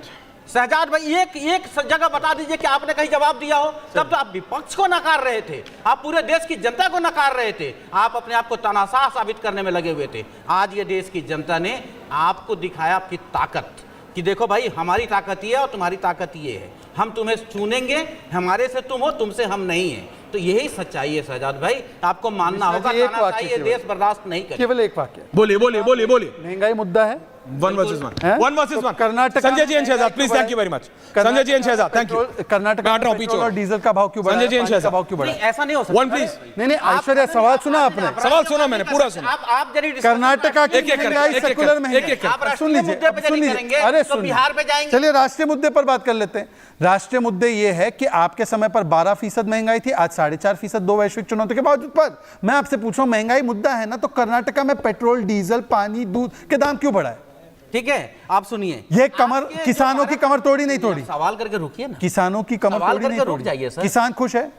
Speaker 6: शहजाद भाई, एक जगह बता दीजिए कि आपने कहीं जवाब दिया हो। तब तो आप विपक्ष को नकार रहे थे, आप पूरे देश की जनता को नकार रहे थे, आप अपने आप को तानाशाह साबित करने में लगे हुए थे। आज ये देश की जनता ने आपको दिखाया आपकी ताकत कि देखो भाई, हमारी ताकत ये है और तुम्हारी ताकत ये है, हम तुम्हें चुनेंगे, हमारे से तुम हो, तुमसे हम नहीं है। तो यही सच्चाई है शहजाद भाई, आपको मानना होगा। ये देश बर्दाश्त नहीं करेगा।
Speaker 5: केवल एक वाक्य,
Speaker 1: बोलिए।
Speaker 5: महंगाई मुद्दा है,
Speaker 1: वन वर्सेस
Speaker 5: हैं?
Speaker 1: वन वर्सेस
Speaker 5: तो
Speaker 1: one
Speaker 5: Karnataka
Speaker 1: Sanjay ji and Shahzad, please, thank you very much. Sanjay ji and Shahzad, thank you.
Speaker 5: Karnataka
Speaker 1: मैं हट रहा हूं,
Speaker 5: पेट्रोल
Speaker 1: पीछे।
Speaker 5: और डीजल का भाव क्यों बढ़ा
Speaker 1: संजय
Speaker 5: है,
Speaker 1: जी एंड
Speaker 5: पानी का
Speaker 1: शहजाद।
Speaker 5: भाव क्यों बढ़ा
Speaker 6: नहीं,
Speaker 5: है?
Speaker 6: ऐसा नहीं हो सकता।
Speaker 1: One please.
Speaker 5: नहीं ऐश्वर्या, सवाल सुना आपने?
Speaker 1: सवाल सुना मैंने, पूरा सुना।
Speaker 6: आप जरी
Speaker 5: कर्नाटका की
Speaker 1: एक-एक करके,
Speaker 5: महंगाई
Speaker 1: एक-एक
Speaker 5: सेकुलर
Speaker 1: करके,
Speaker 5: महंगाई।
Speaker 1: एक-एक करके।
Speaker 6: आप
Speaker 5: सुन
Speaker 6: राष्ट्रीय
Speaker 5: लीजिए,
Speaker 6: मुद्दे पे
Speaker 5: सुन
Speaker 6: जरी
Speaker 5: लीजिए।
Speaker 6: करेंगे,
Speaker 5: अरे
Speaker 6: तो
Speaker 5: सुन
Speaker 6: बिहार पे जाएंगे।
Speaker 5: चलिए राष्ट्रीय मुद्दे पर बात कर लेते हैं। राष्ट्रीय मुद्दे ये है कि आपके समय पर 12% महंगाई थी, आज 4.5%, दो वैश्विक चुनौतियों के बावजूद। पर मैं आपसे पूछ रहा हूं, महंगाई मुद्दा है ना, तो कर्नाटका में पेट्रोल, डीजल, पानी, दूध के दाम क्यों बढ़ा है?
Speaker 6: ठीक है, आप सुनिए।
Speaker 5: ये कमर,
Speaker 6: आपके
Speaker 5: किसानों की कमर तोड़ी नहीं तोड़ी?
Speaker 6: सवाल करके रुकिए ना।
Speaker 5: किसानों की कमर
Speaker 6: सवाल
Speaker 5: तोड़ी नहीं
Speaker 6: करके रुक
Speaker 5: तोड़ी?
Speaker 6: जाइए सर।
Speaker 5: किसान खुश है?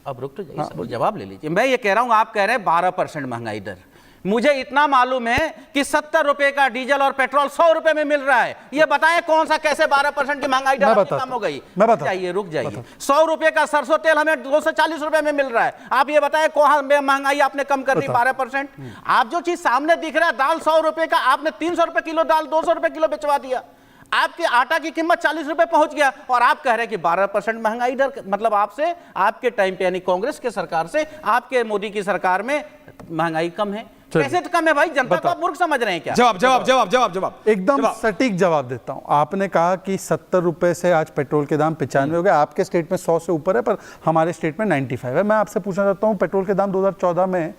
Speaker 6: अब रुक तो जाइए सर, जवाब ले लीजिए। मैं ये कह रहा हूं, आप कह रहे हैं 12% महंगाई दर। मुझे इतना मालूम है कि 70 रुपए का डीजल और पेट्रोल 100 रुपए में मिल रहा है। ये बताएं कौन सा, कैसे 12% की महंगाई दर आपकी कम हो गई?
Speaker 5: मैं बताता हूं।
Speaker 6: जाइए, रुक जाइए। 100 रुपए का सरसों तेल हमें 240 रुपए में मिल रहा है। आप ये बताएं कौन महंगाई आपने कम कर दी? 12%। आप जो चीज सामने दिख रहा है, दाल 100 रुपए का, आपने 300 रुपए किलो दाल 200 रुपए किलो बेचवा दिया। आपके आटा की कीमत 40 रुपए पहुंच गया और आप कह रहे हैं कि 12% महंगाई दर। मतलब आपसे, आपके टाइम पे, यानी कांग्रेस के सरकार से आपके मोदी की सरकार में महंगाई कम है। कैसे तो कम है भाई? जनता को आप मूर्ख समझ रहे हैं क्या?
Speaker 1: जवाब जवाब जवाब जवाब जवाब
Speaker 5: एकदम सटीक जवाब देता हूं। आपने कहा कि 70 रुपए से आज पेट्रोल के दाम 95 हो गए। आपके स्टेट में 100 से ऊपर है, पर हमारे स्टेट में 95 है। मैं आपसे पूछना चाहता हूं, पेट्रोल के दाम 2014 में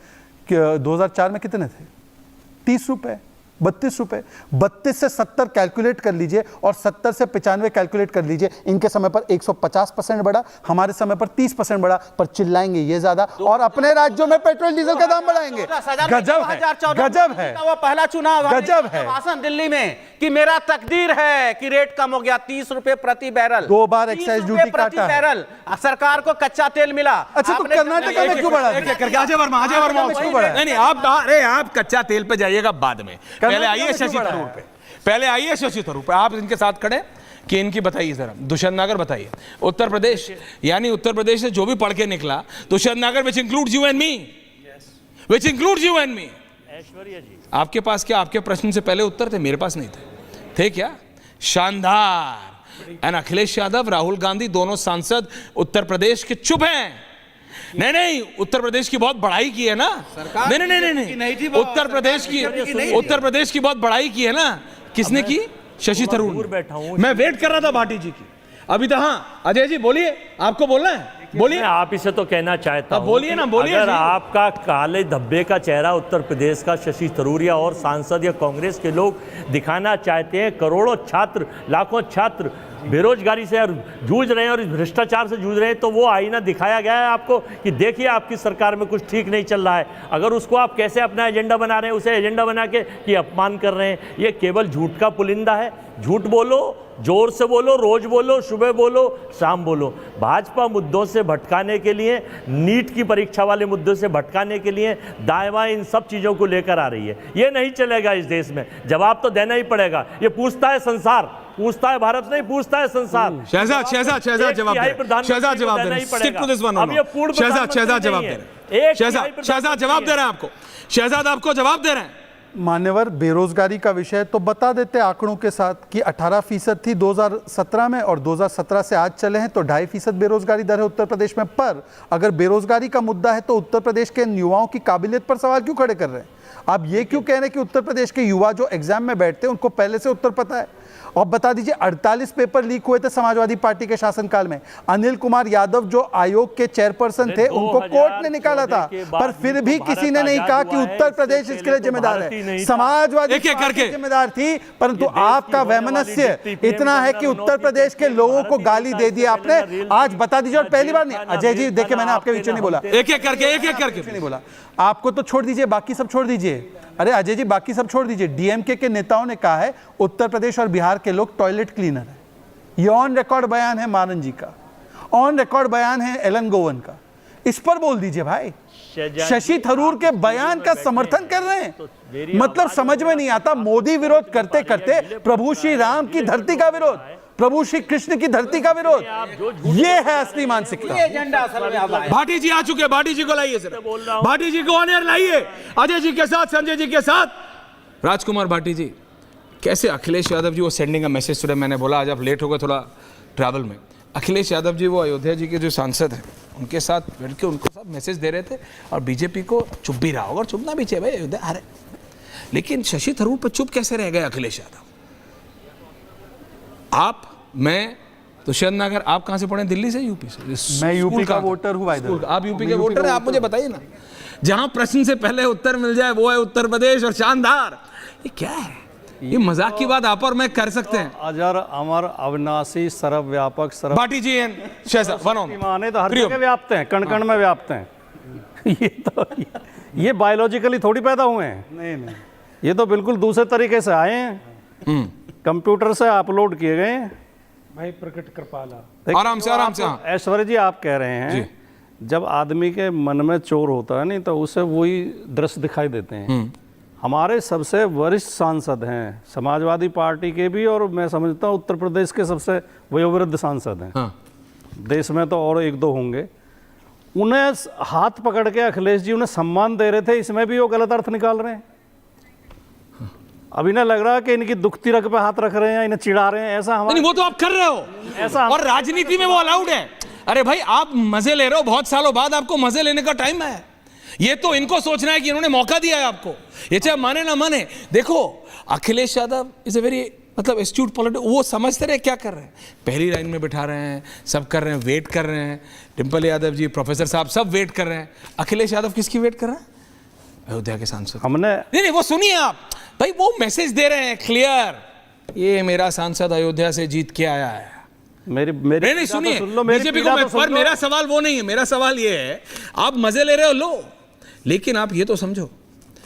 Speaker 5: 2004 में कितने थे? 30 रुपए, 32 रुपए। 32 से 70 कैलकुलेट कर लीजिए और 70 से 95 कैलकुलेट कर लीजिए। इनके समय पर 150% बढ़ा, हमारे समय पर 30% बढ़ा। पर चिल्लाएंगे ये ज्यादा और अपने राज्यों में पेट्रोल डीजल का दाम बढ़ाएंगे। गजब है, गजब है।
Speaker 6: वो पहला चुनाव,
Speaker 5: गजब है।
Speaker 6: भाषण दिल्ली में कि मेरा तकदीर है कि रेट कम हो गया, 30 रुपए प्रति बैरल।
Speaker 5: 2 बार एक्साइज ड्यूटी काटा है।
Speaker 6: बैरल सरकार को कच्चा तेल मिला।
Speaker 5: अच्छा, तो कर्नाटका में क्यों बढ़ा?
Speaker 1: अजय वर्मा, अजय वर्मा। नहीं नहीं, आप, अरे आप कच्चा तेल पे जाइएगा बाद में, पहले आइए शशि थरूर पे, पहले आइए शशि थरूर पे। आप इनके साथ खड़े कि इनकी बताइए जरा, दुष्यंत नागर बताइए। उत्तर प्रदेश, यानी उत्तर प्रदेश से जो भी पढ़ के निकला, Dushyant Nagar, which includes you and me, which includes you and me.
Speaker 8: Aishwarya ji,
Speaker 1: आपके पास क्या, आपके प्रश्न से पहले उत्तर थे? मेरे पास नहीं थे क्या? शानदार। एंड अखिलेश यादव, राहुल गांधी, दोनों सांसद उत्तर प्रदेश के चुप हैं। नहीं नहीं, उत्तर प्रदेश की बहुत बड़ाई की है ना। नहीं नहीं नहीं नहीं, उत्तर प्रदेश की बहुत बड़ाई की है ना। किसने की? शशि थरूर ने। मैं वेट कर रहा था भाटी जी की अभी तो। हाँ अजय जी बोलिए, आपको बोलना है, बोलिए।
Speaker 8: मैं आप इसे तो कहना चाहता हूं,
Speaker 1: बोलिए ना, बोलिए।
Speaker 8: अगर आपका काले धब्बे का चेहरा उत्तर प्रदेश का शशि थरूर या और सांसद या कांग्रेस के लोग दिखाना चाहते हैं, करोड़ों छात्र, लाखों छात्र बेरोजगारी से जूझ रहे हैं और इस भ्रष्टाचार से जूझ रहे हैं, तो वो आईना दिखाया गया है आपको कि देखिए आपकी सरकार में कुछ ठीक नहीं चल रहा है। अगर उसको आप कैसे अपना एजेंडा बना रहे हैं, उसे एजेंडा बना के कि अपमान कर रहे हैं, ये केवल झूठ का पुलिंदा है। झूठ बोलो, जोर से बोलो, रोज बोलो, सुबह बोलो, शाम बोलो। भाजपा मुद्दों से भटकाने के लिए, नीट की परीक्षा वाले मुद्दों से भटकाने के लिए दाएं बाएं इन सब चीज़ों को लेकर आ रही है। ये नहीं चलेगा इस देश में, जवाब तो देना ही पड़ेगा। ये पूछता है संसार, पूछता है भारत नहीं, पूछता है संसार।
Speaker 1: शहजाद जवाब दे रहे, शहजाद जवाब दे रहे हैं। Stick to this one. Shahzad जवाब दे रहे हैं, शहजाद जवाब दे रहे हैं आपको, शहजाद आपको जवाब दे रहे हैं।
Speaker 5: मान्यवर, बेरोजगारी का विषय तो बता देते आंकड़ों के साथ कि 18% थी 2017 में और 2017 से आज चले हैं तो 2.5% बेरोजगारी दर है उत्तर प्रदेश में। पर अगर बेरोजगारी का मुद्दा है तो उत्तर प्रदेश के युवाओं की काबिलियत पर सवाल क्यों खड़े कर रहे हैं? आप ये क्यों कह रहे हैं कि उत्तर प्रदेश के युवा जो एग्जाम में बैठते हैं उनको पहले से उत्तर पता है? और बता दीजिए, 48 पेपर लीक हुए थे समाजवादी पार्टी के शासनकाल में। अनिल कुमार यादव जो आयोग के चेयरपर्सन थे, उनको कोर्ट ने निकाला था, पर फिर भी किसी ने नहीं कहा कि उत्तर प्रदेश इसके लिए जिम्मेदार है। समाजवादी पार्टी जिम्मेदार थी, परंतु आपका वैमनस्य इतना है कि उत्तर प्रदेश के लोगों को गाली दे दी आपने। आज बता दीजिए, और पहली बार नहीं। अजय जी देखिए, मैंने आपके बीच में नहीं बोला,
Speaker 1: एक एक करके नहीं
Speaker 5: बोला। आपको तो छोड़ दीजिए, बाकी सब छोड़ दीजिए। अरे अजय जी, बाकी सब छोड़ दीजिए। डीएमके के नेताओं ने कहा है उत्तर प्रदेश और बिहार के लोग टॉयलेट क्लीनर है। ये ऑन रिकॉर्ड बयान है मानन जी का, ऑन रिकॉर्ड बयान है एलन गोवन का। इस पर बोल दीजिए भाई। शशि थरूर के बयान का समर्थन कर रहे हैं, मतलब समझ में नहीं आता। मोदी विरोध करते करते प्रभु श्री राम की धरती का विरोध, प्रभु श्री कृष्ण की धरती का विरोध, ये है असली मानसिकता।
Speaker 1: भाटी जी आ चुके, भाटी जी को लाइए सर, भाटी जी को ऑनर लाइए। अजय जी के साथ, संजय जी के साथ राजकुमार भाटी जी। कैसे अखिलेश यादव जी वो सेंडिंग अ मैसेज टुडे, मैंने बोला आज आप लेट हो गए थोड़ा ट्रैवल में। अखिलेश यादव जी वो अयोध्या जी के जो सांसद हैं उनके साथ बैठ के उनको सब मैसेज दे रहे थे और बीजेपी को चुप भी रहा होगा, और चुपना भी चाहिए भाई। अयोध्या, अरे लेकिन शशि थरूर पर चुप कैसे रह गए अखिलेश यादव? आप, मैं, तो शायद नगर, आप कहां से पढ़े? दिल्ली से, यूपी से?
Speaker 5: मैं यूपी का वोटर हूं भाई।
Speaker 1: आप यूपी के वोटर हैं, आप मुझे बताइए ना, जहां प्रश्न से पहले उत्तर मिल जाए वो है उत्तर प्रदेश और शानदार। ये क्या है? ये मजाक की बात आप और मैं कर सकते हैं?
Speaker 9: अजर अमर अविनाशी सर्वव्यापक सर्व
Speaker 1: Bhati ji and Shahzad one on
Speaker 9: माने तो हर जगह व्याप्त हैं, कण कण में व्याप्त हैं। ये बायोलॉजिकली थोड़ी पैदा हुए हैं, नहीं, ये तो बिल्कुल दूसरे तरीके से आए हैं, कंप्यूटर से अपलोड किए गए हैं।
Speaker 7: भाई प्रकट कृपाला,
Speaker 1: आराम से आराम से। हाँ
Speaker 9: ऐश्वर्य जी, आप कह रहे हैं जब आदमी के मन में चोर होता है नहीं तो उसे वही दृश्य दिखाई देते हैं। हमारे सबसे वरिष्ठ सांसद हैं समाजवादी पार्टी के भी, और मैं समझता हूँ उत्तर प्रदेश के सबसे वयोवृद्ध सांसद हैं।
Speaker 1: हाँ।
Speaker 9: देश में तो और एक दो होंगे। उन्हें हाथ पकड़ के अखिलेश जी उन्हें सम्मान दे रहे थे, इसमें भी वो गलत अर्थ निकाल रहे हैं। अब इन्हें लग रहा है कि इनकी दुखती रग पे हाथ रख रहे हैं, इन्हें चिढ़ा रहे हैं, ऐसा हमारा
Speaker 1: नहीं, वो तो आप कर रहे हो,
Speaker 9: ऐसा
Speaker 1: और राजनीति में वो अलाउड है। अरे भाई, आप मजे ले रहे हो, बहुत सालों बाद आपको मजे लेने का टाइम है। ये तो इनको सोचना है कि इन्होंने मौका दिया है आपको, ये चाहे माने ना माने। देखो, Akhilesh Yadav is a very मतलब एस्ट्यूट पॉलिटिक्स, वो समझते रहे क्या कर रहे हैं, पहली लाइन में बिठा रहे हैं, सब कर रहे हैं, वेट कर रहे हैं। डिम्पल यादव जी, प्रोफेसर साहब, सब वेट कर रहे हैं। अखिलेश यादव किसकी वेट कर रहे हैं? अयोध्या के सांसद।
Speaker 9: हमने
Speaker 1: नहीं, वो सुनिए आप भाई, वो मैसेज दे रहे हैं क्लियर, ये मेरा सांसद अयोध्या से जीत के आया है।
Speaker 9: मेरी
Speaker 1: नहीं, सुनिए, बीजेपी को पर मेरा सवाल वो नहीं है, मेरा सवाल ये है, आप मजे ले रहे हो, लो, लेकिन आप ये तो समझो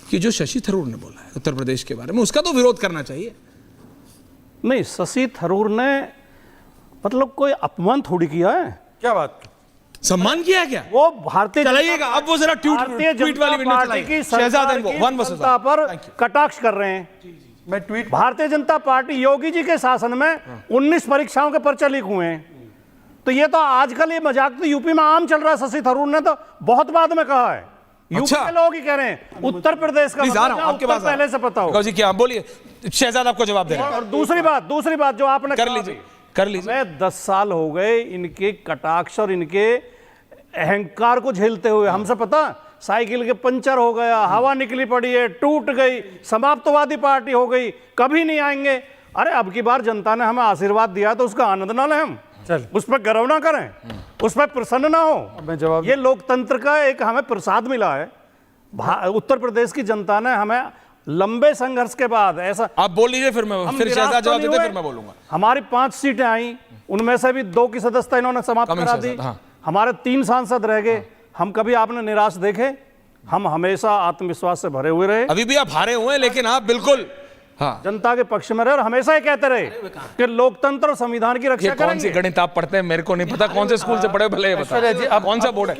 Speaker 1: कि जो शशि थरूर ने बोला है उत्तर प्रदेश के बारे में, उसका तो विरोध करना चाहिए।
Speaker 9: नहीं, शशि थरूर ने मतलब कोई अपमान थोड़ी किया है।
Speaker 5: क्या बात,
Speaker 1: सम्मान किया है क्या?
Speaker 9: वो भारतीय
Speaker 1: चलाइएगा अब, वो जरा ट्वीट वाली वीडियो चलाइए। शहजाद
Speaker 9: जनता पर कटाक्ष कर रहे हैं।
Speaker 5: मैं ट्वीट,
Speaker 9: भारतीय जनता पार्टी योगी जी के शासन में 19 परीक्षाओं के पर्चे लीक हुए हैं। तो ये तो आजकल ये मजाक तो यूपी में आम चल रहा है। शशि थरूर ने तो बहुत बाद में कहा है, यूपी के लोग ही कह रहे हैं, उत्तर प्रदेश का मतलब
Speaker 1: आपके पास
Speaker 9: पहले से पता हो।
Speaker 1: जी क्या बोलिए, शहजाद आपको जवाब दे रहे हैं।
Speaker 9: और दूसरी बात जो आपने
Speaker 1: कर लीजिए।
Speaker 9: मैं 10 साल हो गए इनके कटाक्ष और इनके अहंकार को झेलते हुए। हमसे पता, साइकिल के पंचर हो गया, हवा निकली पड़ी है, टूट गई, समाप्तवादी पार्टी हो गई, कभी नहीं आएंगे। अरे अब की बार जनता ने हमें आशीर्वाद दिया तो उसका आनंद ना लें हम, उस पर गर्व ना करें, उस पर प्रसन्न ना हो।
Speaker 5: मैं जवाब,
Speaker 9: ये लोकतंत्र का एक हमें प्रसाद मिला है। उत्तर प्रदेश की जनता ने हमें लंबे संघर्ष के बाद ऐसा।
Speaker 1: आप बोल लीजिए, फिर शहजाद जवाब देते, फिर मैं बोलूंगा।
Speaker 9: हमारी 5 सीटें आई, उनमें से भी 2 की सदस्यता इन्होंने समाप्त करा दी। हमारे 3 सांसद रह गए। हम कभी आपने निराश देखे? हम हमेशा आत्मविश्वास से भरे हुए रहे।
Speaker 1: अभी भी आप हारे हुए हैं, लेकिन आप बिल्कुल
Speaker 9: जनता के पक्ष में रहे और हमेशा ये कहते रहे कि लोकतंत्र और संविधान की रक्षा करेंगे।
Speaker 1: कौन सी गणित आप पढ़ते हैं मेरे को नहीं पता, कौन से स्कूल से पढ़े, भले बताइए अब कौन सा बोर्ड है।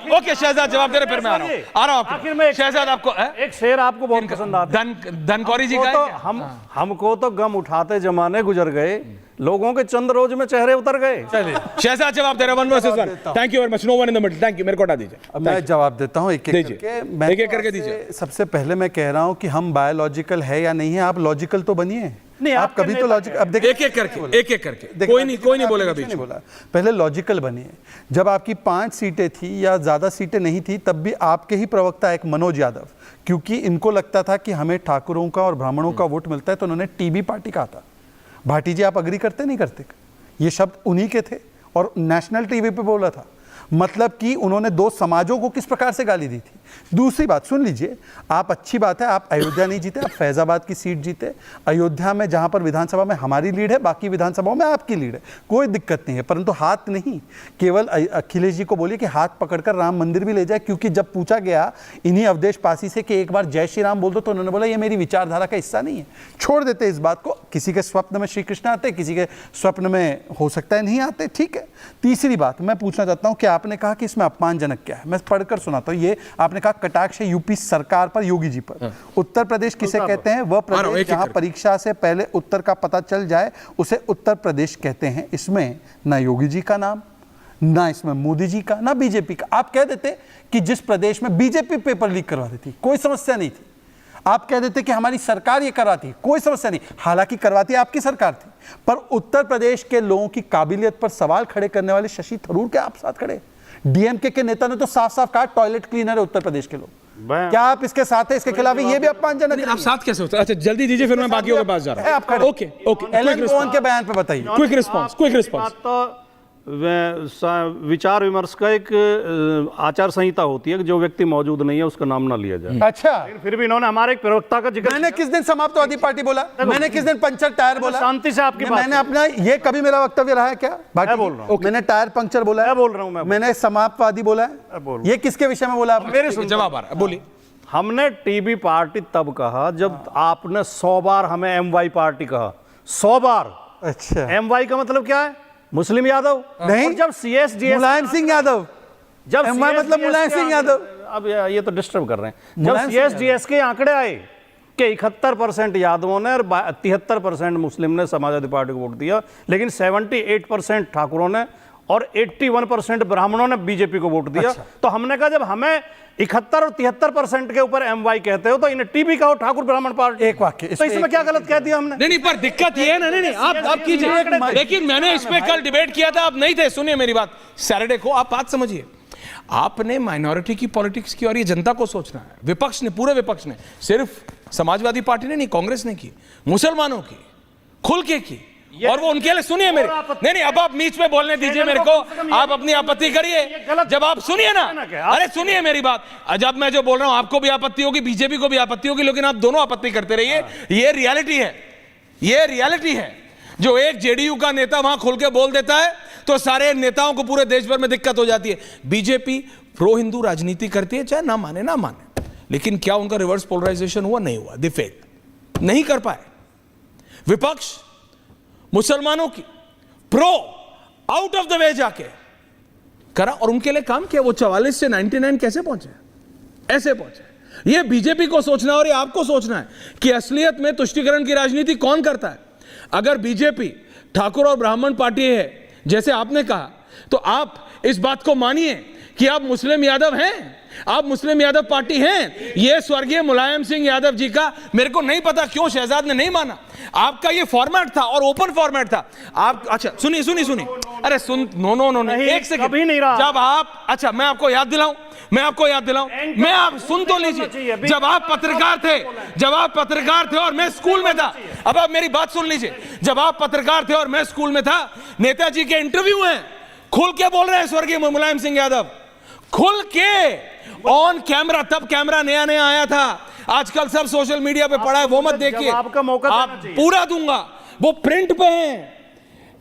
Speaker 1: ओके शहजाद जवाब दे रहे, फिर मैं आ रहा हूं।
Speaker 9: आखिर में
Speaker 1: शहजाद आपको
Speaker 9: एक शेर आपको बहुत पसंद आता है,
Speaker 1: धनकौरी जी का।
Speaker 9: हमको तो गम उठाते जमाने गुजर गए, लोगों के चंद रोज में चेहरे उतर गए।
Speaker 1: चलिए शहजाद जवाब दे रहे, 1 versus 1। Thank you very much, no one in the middle. Thank you, मेरे को हटा दीजिए।
Speaker 5: मैं जवाब देता हूं एक एक करके
Speaker 1: दीजिए।
Speaker 5: सबसे पहले मैं कह रहा हूं कि हम बायोलॉजिकल है या नहीं है, आप लॉजिकल तो बनिए। नहीं, आप कभी तो लॉजिक, अब देखिए एक एक करके कोई नहीं बोलेगा, बीच में बोला। पहले लॉजिकल बनिए। जब आपकी 5 सीटें थी या ज्यादा सीटें नहीं थी, तब भी आपके ही प्रवक्ता एक मनोज यादव, क्योंकि इनको लगता था कि हमें ठाकुरों का और ब्राह्मणों का वोट मिलता है, तो उन्होंने टीबी पार्टी कहा था। भाटी जी, आप अग्री करते नहीं करते? ये शब्द उन्हीं के थे और नेशनल टीवी पे बोला था। मतलब कि उन्होंने 2 समाजों को किस प्रकार से गाली दी थी। दूसरी बात सुन लीजिए, आप, अच्छी बात है, आप अयोध्या नहीं जीते, आप फैजाबाद की सीट जीते। अयोध्या में जहां पर विधानसभा में हमारी लीड है, बाकी विधानसभाओं में आपकी लीड है, कोई दिक्कत नहीं है। परंतु हाथ नहीं, केवल अखिलेश जी को बोलिए कि हाथ पकड़कर राम मंदिर भी ले जाए, क्योंकि जब पूछा गया इन्हीं अवधेश पासी से कि एक बार जय श्री राम बोल दो, तो उन्होंने बोला ये मेरी विचारधारा का हिस्सा नहीं है। छोड़ देते इस बात को। किसी के स्वप्न में श्री कृष्ण आते, किसी के स्वप्न में हो सकता है नहीं आते, ठीक है। तीसरी बात मैं पूछना चाहता हूं कि आपने कहा कि इसमें अपमानजनक क्या है, मैं पढ़कर सुनाता हूं। ये आपने कहा कटाक्ष है यूपी सरकार पर, योगी जी पर। उत्तर प्रदेश किसे कहते हैं? वह प्रदेश जहां परीक्षा से पहले उत्तर का पता चल जाए उसे उत्तर प्रदेश कहते हैं। इसमें ना योगी जी का नाम, ना इसमें मोदी जी का, ना बीजेपी का। आप कह देते कि जिस प्रदेश में बीजेपी पेपर लीक करवा देती, कोई समस्या नहीं थी। आप कह देते कि हमारी सरकार ये करवाती, कोई समस्या नहीं। हालांकि करवाती आपकी सरकार थी, पर उत्तर प्रदेश के लोगों की काबिलियत पर सवाल खड़े करने वाले शशि थरूर के आप साथ खड़े। डीएमके के नेता ने तो साफ साफ कहा टॉयलेट क्लीनर है उत्तर प्रदेश के लोग। क्या आप इसके साथ है, इसके खिलाफ है? ये भी अपमानजनक
Speaker 1: आप साथ कैसे होते हैं? अच्छा जल्दी दीजिए, फिर मैं बाकियों के पास जा रहा
Speaker 5: आप
Speaker 1: हूं।
Speaker 5: खड़े।
Speaker 1: ओके ओके,
Speaker 5: एलन कोहेन के बयान पे बताइए।
Speaker 1: Quick response.
Speaker 9: तो विचार विमर्श का एक आचार संहिता होती है कि जो व्यक्ति मौजूद नहीं है उसका नाम ना लिया जाए।
Speaker 5: अच्छा,
Speaker 9: फिर भी इन्होंने हमारे एक प्रवक्ता का जिक्र
Speaker 5: मैंने किस दिन समाजवादी पार्टी बोला? मैंने किस दिन पंचर टायर बोला?
Speaker 9: शांति से आपकी बात।
Speaker 5: मैंने अपना ये कभी मेरा वक्तव्य रहा है क्या?
Speaker 9: मैं बोल रहा हूं।
Speaker 5: मैंने टायर पंक्चर बोला है?
Speaker 9: मैं बोल रहा हूं।
Speaker 5: मैंने समाजवादी बोला है? ये किसके विषय में बोला आपने?
Speaker 9: मेरे सुन
Speaker 1: जवाब आ रहा है, बोलिए।
Speaker 9: हमने टीबी पार्टी तब कहा जब आपने 100 बार हमें एमवाई पार्टी कहा। 100 बार।
Speaker 5: अच्छा,
Speaker 9: एमवाई का मतलब क्या है? मुस्लिम यादव
Speaker 5: नहीं।
Speaker 9: और जब सीएसडीएस
Speaker 5: मुलायम सिंह यादव,
Speaker 9: जब
Speaker 5: एमवाई मतलब मुलायम सिंह यादव।
Speaker 9: अब ये तो डिस्टर्ब कर रहे हैं। जब सीएसडीएस के आंकड़े आए कि 71% यादवों ने और 73% मुस्लिम ने समाजवादी पार्टी को वोट दिया, लेकिन 78% ठाकुरों ने और 81% ब्राह्मणों ने बीजेपी को वोट दिया। तो हमने कहा जब हमें 71 और 73% के ऊपर एमवाई कहते हो तो इन्हें टीबी कहो, ठाकुर ब्राह्मण पार्टी।
Speaker 5: एक वाक्य,
Speaker 9: तो इसमें क्या गलत कह दिया हमने?
Speaker 1: नहीं, पर दिक्कत ये है ना, नहीं आप कीजिए, लेकिन मैंने इस पे कल डिबेट किया था, आप नहीं थे। सुनिए मेरी बात, सैटरडे को आप बात समझिए। आपने माइनॉरिटी की पॉलिटिक्स की और ये जनता को सोचना है। विपक्ष ने, पूरे विपक्ष ने, सिर्फ समाजवादी पार्टी ने नहीं, कांग्रेस ने की, मुसलमानों की खुल के की, और वो उनके लिए। सुनिए मेरे, नहीं अब आप बीच में बोलने दीजिए मेरे को, आप अपनी आपत्ति करिए। जब आप सुनिए ना, अरे सुनिए मेरी बात, जब मैं जो बोल रहा हूं आपको भी आपत्ति होगी, बीजेपी को भी आपत्ति होगी, लेकिन आप दोनों आपत्ति करते रहिए। ये रियलिटी है, ये रियलिटी है। जो एक जेडीयू का नेता वहां खुल के बोल देता है तो सारे नेताओं को पूरे देश भर में दिक्कत हो जाती है। बीजेपी प्रो हिंदू राजनीति करती है, चाहे ना माने, लेकिन क्या उनका रिवर्स पोलराइजेशन हुआ? नहीं हुआ। दे फेल्ड, नहीं कर पाए। विपक्ष मुसलमानों की pro out of the way जाके करा और उनके लिए काम किया। वो 44 से 99 कैसे पहुंचे? ऐसे पहुंचे। ये बीजेपी को सोचना और ये आपको सोचना है कि असलियत में तुष्टीकरण की राजनीति कौन करता है। अगर बीजेपी ठाकुर और ब्राह्मण पार्टी है जैसे आपने कहा, तो आप इस बात को मानिए कि आप मुस्लिम यादव हैं, आप मुस्लिम यादव पार्टी हैं। ये स्वर्गीय मुलायम सिंह यादव जी का, मेरे को नहीं पता क्यों शहजाद ने नहीं माना। आपका ये फॉर्मेट था और ओपन फॉर्मेट था। आप अच्छा सुनिए, अरे सुन, नो एक सेकंड,
Speaker 9: कभी नहीं रहा।
Speaker 1: जब आप, अच्छा मैं आपको याद दिलाऊं, मैं आप सुन तो लीजिए। जब आप पत्रकार थे और मैं स्कूल में था, अब आप मेरी बात सुन लीजिए। जब आप पत्रकार थे और मैं स्कूल में था, नेताजी के इंटरव्यू हैं, खुल के बोल रहे हैं स्वर्गीय मुलायम सिंह यादव, खुल के ऑन कैमरा। तब कैमरा नया आया था, आजकल सब सोशल मीडिया पे पड़ा है, वो मत देखिए।
Speaker 9: आपका मौका
Speaker 1: आप पूरा दूंगा, वो प्रिंट पे है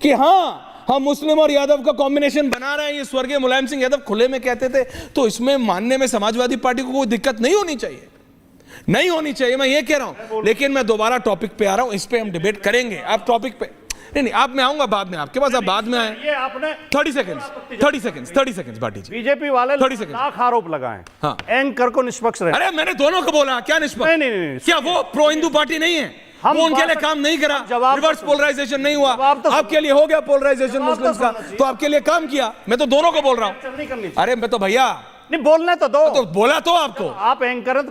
Speaker 1: कि हाँ हम मुस्लिम और यादव का कॉम्बिनेशन बना रहे हैं। ये स्वर्गीय मुलायम सिंह यादव खुले में कहते थे। तो इसमें मानने में समाजवादी पार्टी को कोई दिक्कत नहीं होनी चाहिए, मैं ये कह रहा हूं। लेकिन मैं दोबारा टॉपिक पे आ रहा हूं, इस पे हम डिबेट करेंगे। आप टॉपिक पे नहीं, आप मैं आऊंगा बाद में आपके पास, आप बाद में आए।
Speaker 9: ये आपने
Speaker 1: 30 सेकंड्स बाटी जी।
Speaker 9: बीजेपी वाले
Speaker 1: 30 सेकंड
Speaker 9: लाख आरोप लगाए
Speaker 1: हाँ।
Speaker 9: एंकर को निष्पक्ष रहे।
Speaker 1: अरे मैंने दोनों को बोला, क्या निष्पक्ष?
Speaker 9: नहीं।
Speaker 1: क्या वो प्रो हिंदू पार्टी नहीं है? वो उनके लिए काम नहीं करा, रिवर्स पोलराइजेशन नहीं हुआ। आपके लिए हो गया पोलराइजेशन मुस्लिम का, तो आपके लिए काम किया। मैं तो दोनों को बोल रहा हूं। अरे मैं तो भैया
Speaker 9: नहीं, बोलने तो दो।
Speaker 1: तो बोला तो आपको,
Speaker 9: आप एंकर हैं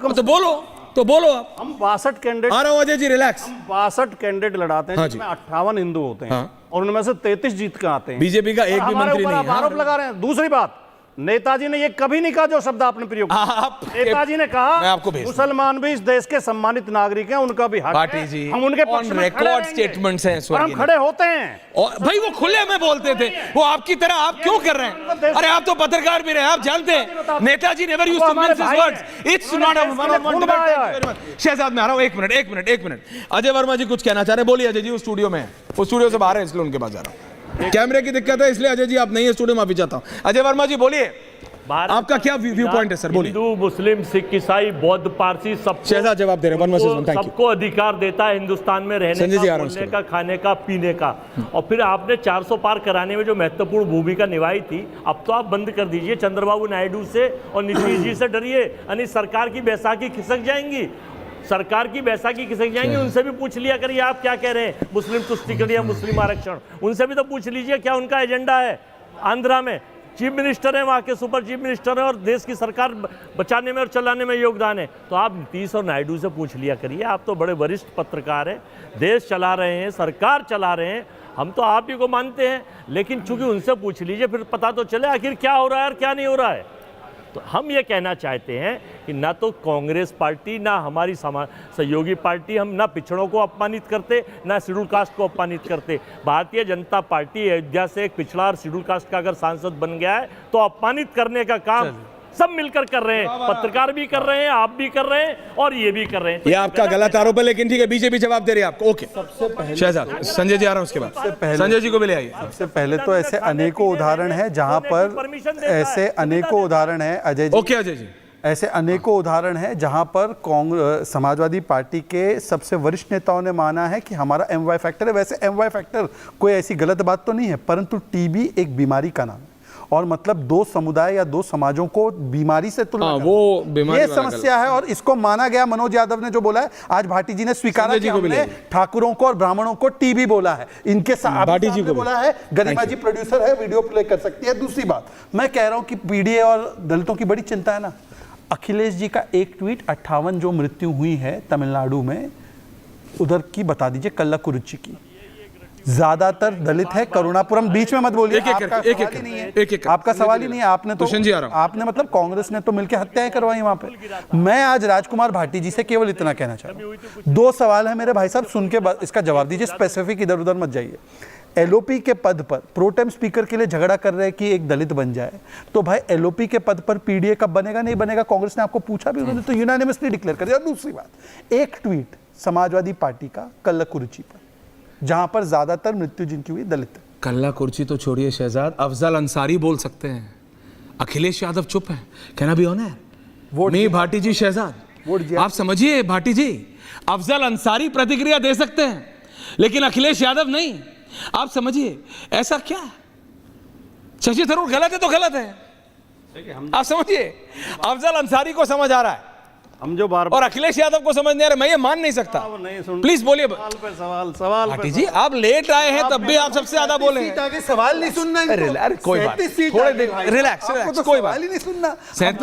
Speaker 1: तो बोलो आप।
Speaker 9: हम 62 कैंडिडेट
Speaker 1: आ रहा हूं अजय जी, रिलैक्स।
Speaker 9: 62 कैंडिडेट लड़ाते हैं, जिसमें 58 हिंदू होते हैं और उनमें से 33 जीत के आते हैं।
Speaker 1: बीजेपी का एक भी मंत्री नहीं है।
Speaker 9: आरोप लगा रहे हैं। दूसरी बात, नेताजी ने ये कभी नहीं कहा जो शब्द आपने प्रयोग किया। नेताजी ने कहा मुसलमान भी इस देश के सम्मानित नागरिक हैं, उनका भी हक है।
Speaker 1: जी,
Speaker 9: हम उनके पक्ष में
Speaker 1: रिकॉर्ड स्टेटमेंट्स हैं,
Speaker 9: और हम खड़े होते हैं।
Speaker 1: और भाई वो खुले में बोलते थे, वो आपकी तरह आप क्यों कर रहे हैं? अरे आप तो पत्रकार भी रहे, आप जानते हैं Netaji never used to mix his words. It's not a one on one debate. Shahzad में आ रहा हूं, एक मिनट। अजय वर्मा जी कुछ कहना चाह रहे हैं, बोलिए। अजय जी वो स्टूडियो में है, वो स्टूडियो से बाहर है, इसलिए उनके पास जा रहा हूं। कैमरे की दिक्कत है, इसलिए अजय जी आप नहीं है स्टूडियो, माफी चाहता हूं। अजय वर्मा जी बोलिए, आपका क्या व्यू पॉइंट है सर? बोलिए।
Speaker 8: हिंदू, मुस्लिम, सिख, ईसाई, बौद्ध, पारसी,
Speaker 1: शहजाद जवाब दे रहे हैं।
Speaker 8: सबको अधिकार देता है हिंदुस्तान में रहने का, बोलने का, खाने का, पीने का। और फिर आपने 400 पार कराने में जो महत्वपूर्ण भूमिका निभाई थी, अब तो आप बंद कर दीजिए। चंद्रबाबू नायडू से और नीतीश जी से डरिए, यानी सरकार की बैसाखी खिसक जाएंगी, उनसे भी पूछ लिया करिए आप क्या कह रहे हैं। मुस्लिम तुष्टीकरण या मुस्लिम आरक्षण, उनसे भी तो पूछ लीजिए क्या उनका एजेंडा है। आंध्रा में चीफ मिनिस्टर है, वहाँ के सुपर चीफ मिनिस्टर है और देश की सरकार बचाने में और चलाने में योगदान है। तो आप नीतीश और नायडू से पूछ लिया करिए, आप तो बड़े वरिष्ठ पत्रकार हैं, देश चला रहे हैं, सरकार चला रहे हैं, हम तो आप ही को मानते हैं। लेकिन चूंकि उनसे पूछ लीजिए, फिर पता तो चले आखिर क्या हो रहा है और क्या नहीं हो रहा है। तो हम ये कहना चाहते हैं कि ना तो कांग्रेस पार्टी, ना हमारी सहयोगी पार्टी, हम ना पिछड़ों को अपमानित करते, ना शेड्यूल कास्ट को अपमानित करते। भारतीय जनता पार्टी अयोध्या से एक पिछड़ा और शेड्यूल कास्ट का अगर सांसद बन गया है तो अपमानित करने का काम सब मिलकर कर रहे हैं। पत्रकार भी कर रहे हैं, आप भी कर रहे हैं और ये भी कर रहे हैं।
Speaker 1: ये आपका गलत आरोप है, लेकिन ठीक है, बीजेपी जवाब दे रही है आपको। ओके, शहजाद, संजय जी आ रहा हूं उसके बाद, संजय जी को भी ले आइए।
Speaker 5: सबसे पहले तो ऐसे अनेकों उदाहरण हैं जहां पर ऐसे अनेकों उदाहरण हैं अजय जी।
Speaker 1: ओके अजय जी,
Speaker 5: ऐसे अनेकों उदाहरण हैं जहां पर कांग्रेस समाजवादी पार्टी के सबसे वरिष्ठ नेताओं ने माना है कि हमारा MY फैक्टर है। वैसे MY फैक्टर कोई ऐसी गलत बात तो नहीं है, परंतु टीबी एक बीमारी का नाम है और मतलब दो समुदाय या दो समाजों को बीमारी से तुलना
Speaker 1: वो बीमारी
Speaker 5: ये समस्या है और इसको माना गया। मनोज यादव ने जो बोला है, आज भाटी जी ने स्वीकारा कि हमने ठाकुरों को और ब्राह्मणों को टीबी बोला है। इनके साथ भाटी जी को बोला है। गरिमा जी प्रोड्यूसर है, वीडियो प्ले कर सकती है। दूसरी बात मैं कह रहा हूं कि पीडीए और दलितों की बड़ी चिंता है ना। अखिलेश जी का एक ट्वीट, 58 जो मृत्यु हुई है तमिलनाडु में, उधर की बता दीजिए, कल्लाकुरुच्ची की, ज्यादातर दलित है। करुणापुरम, बीच में मत बोलिए, आपका सवाल ही नहीं है। आपने तो आपने मतलब कांग्रेस ने तो मिलकर हत्याएं करवाई वहां पे। मैं आज राजकुमार भाटी जी से केवल इतना कहना चाहता हूं, 2 सवाल है मेरे भाई साहब, सुन के इसका जवाब दीजिए, स्पेसिफिक इधर उधर मत जाइए। एलओपी के पद पर प्रोटेम स्पीकर के लिए झगड़ा कर रहे हैं कि एक दलित बन जाए, तो भाई एलओपी के पद पर पीडीए कब बनेगा, नहीं बनेगा, कांग्रेस ने आपको पूछा भी, उन्होंने तो यूनानिमसली डिक्लेयर कर दिया। दूसरी बात, एक ट्वीट समाजवादी पार्टी का कल्लाकुरुची पर, जहां पर ज्यादातर मृत्यु जिनकी हुई दलित।
Speaker 1: कल्लाकुरुची तो छोड़िए शहजाद, अफजल अंसारी बोल सकते हैं, अखिलेश यादव चुप है। कहना भी ऑनर वोट मी भाटी जी शहजाद, आप समझिए भाटी जी, अफजल अंसारी प्रतिक्रिया दे सकते हैं लेकिन अखिलेश यादव नहीं। आप समझिए ऐसा क्या है, शशि थरूर गलत है तो गलत है, आप समझिए। अफजल अंसारी को समझ आ रहा है,
Speaker 9: हम जो बार
Speaker 1: और अखिलेश यादव को समझ नहीं आ रहा, मैं ये मान नहीं सकता। प्लीज बोलिए
Speaker 9: सवाल
Speaker 1: भाटी जी, आप लेट आए हैं तब भी आप सबसे ज्यादा बोले हैं।
Speaker 5: सवाल नहीं सुनना,
Speaker 1: अरे कोई बात, थोड़े देर रिलैक्स, कोई बात
Speaker 5: नहीं सुनना।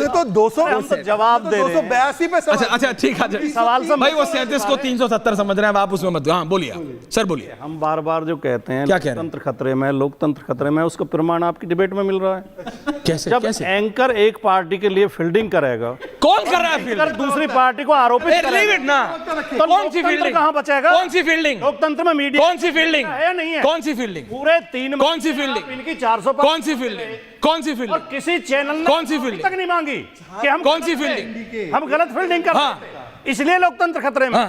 Speaker 5: तो 200
Speaker 9: जवाब दे
Speaker 5: 282 पे सवाल।
Speaker 1: अच्छा ठीक है सवाल भाई, वो 37 को 370 समझ रहे हैं आप, उसमें मत। हाँ बोलिए सर, बोलिए।
Speaker 9: हम बार बार जो कहते हैं
Speaker 1: क्या कह रहे हैं?
Speaker 9: लोकतंत्र खतरे में, लोकतंत्र खतरे में, उसका प्रमाण आपकी डिबेट में मिल रहा है।
Speaker 1: कैसे
Speaker 9: जब एंकर एक पार्टी के लिए फील्डिंग करेगा,
Speaker 1: कौन कर रहा है फील्डिंग?
Speaker 9: दूसरी पार्टी को आरोपित करेगा
Speaker 1: ना,
Speaker 9: तो
Speaker 1: कौन सी फील्डिंग
Speaker 9: कहां बचेगा?
Speaker 1: कौन सी फील्डिंग?
Speaker 9: लोकतंत्र में मीडिया
Speaker 1: कौन सी फील्डिंग
Speaker 9: है नहीं है?
Speaker 1: कौन सी फील्डिंग?
Speaker 9: पूरे 3
Speaker 1: कौन सी फील्डिंग?
Speaker 9: इनकी 400
Speaker 1: कौन सी फील्डिंग? कौन सी फील्डिंग?
Speaker 9: और किसी चैनल ने
Speaker 1: कौन सी फील्डिंग
Speaker 9: तक नहीं मांगी कि हम
Speaker 1: कौन सी फील्डिंग?
Speaker 9: हम गलत फील्डिंग कर रहे थे, इसलिए लोकतंत्र खतरे में।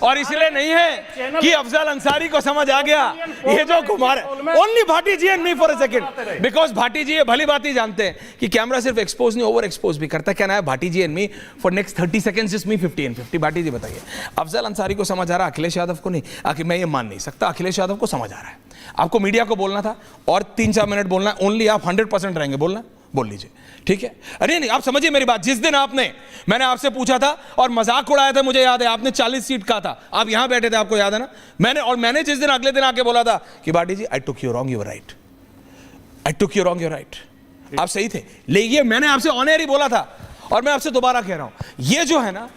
Speaker 1: और इसलिए नहीं है कि अफजल अंसारी को समझ आ गया ये जो कुमार है। Only Bhati ji and me for a second, because Bhati ji ये भली बात ही जानते हैं कि कैमरा सिर्फ एक्सपोज नहीं ओवर एक्सपोज भी करता है। कहना है Bhati ji and me for next 30 seconds just me 50 and 50। Bhati ji बताइए, अफजल अंसारी को समझ आ रहा, अखिलेश यादव को नहीं? आखिर मैं ये मान नहीं सकता, अखिलेश यादव को समझ आ रहा है। आपको मीडिया को बोलना था और 3-4 मिनट बोलना है, ओनली आप 100% रहेंगे, बोलना बोल लीजिए, ठीक है? अरे नहीं, आप समझिए मेरी बात। जिस दिन मैंने आपसे पूछा था और मजाक उड़ाया था, मुझे याद है, आपने 40 सीट कहा था, आप यहां बैठे थे, आपको याद है ना? मैंने जिस दिन अगले दिन आके बोला था कि Bhati ji I took you wrong, you were right, I took you wrong, you right, आप सही थे। लेकिन मैंने आपसे ऑन एयर ही बोला था और मैं आपसे दोबारा कह रहा हूं, ये जो है ना,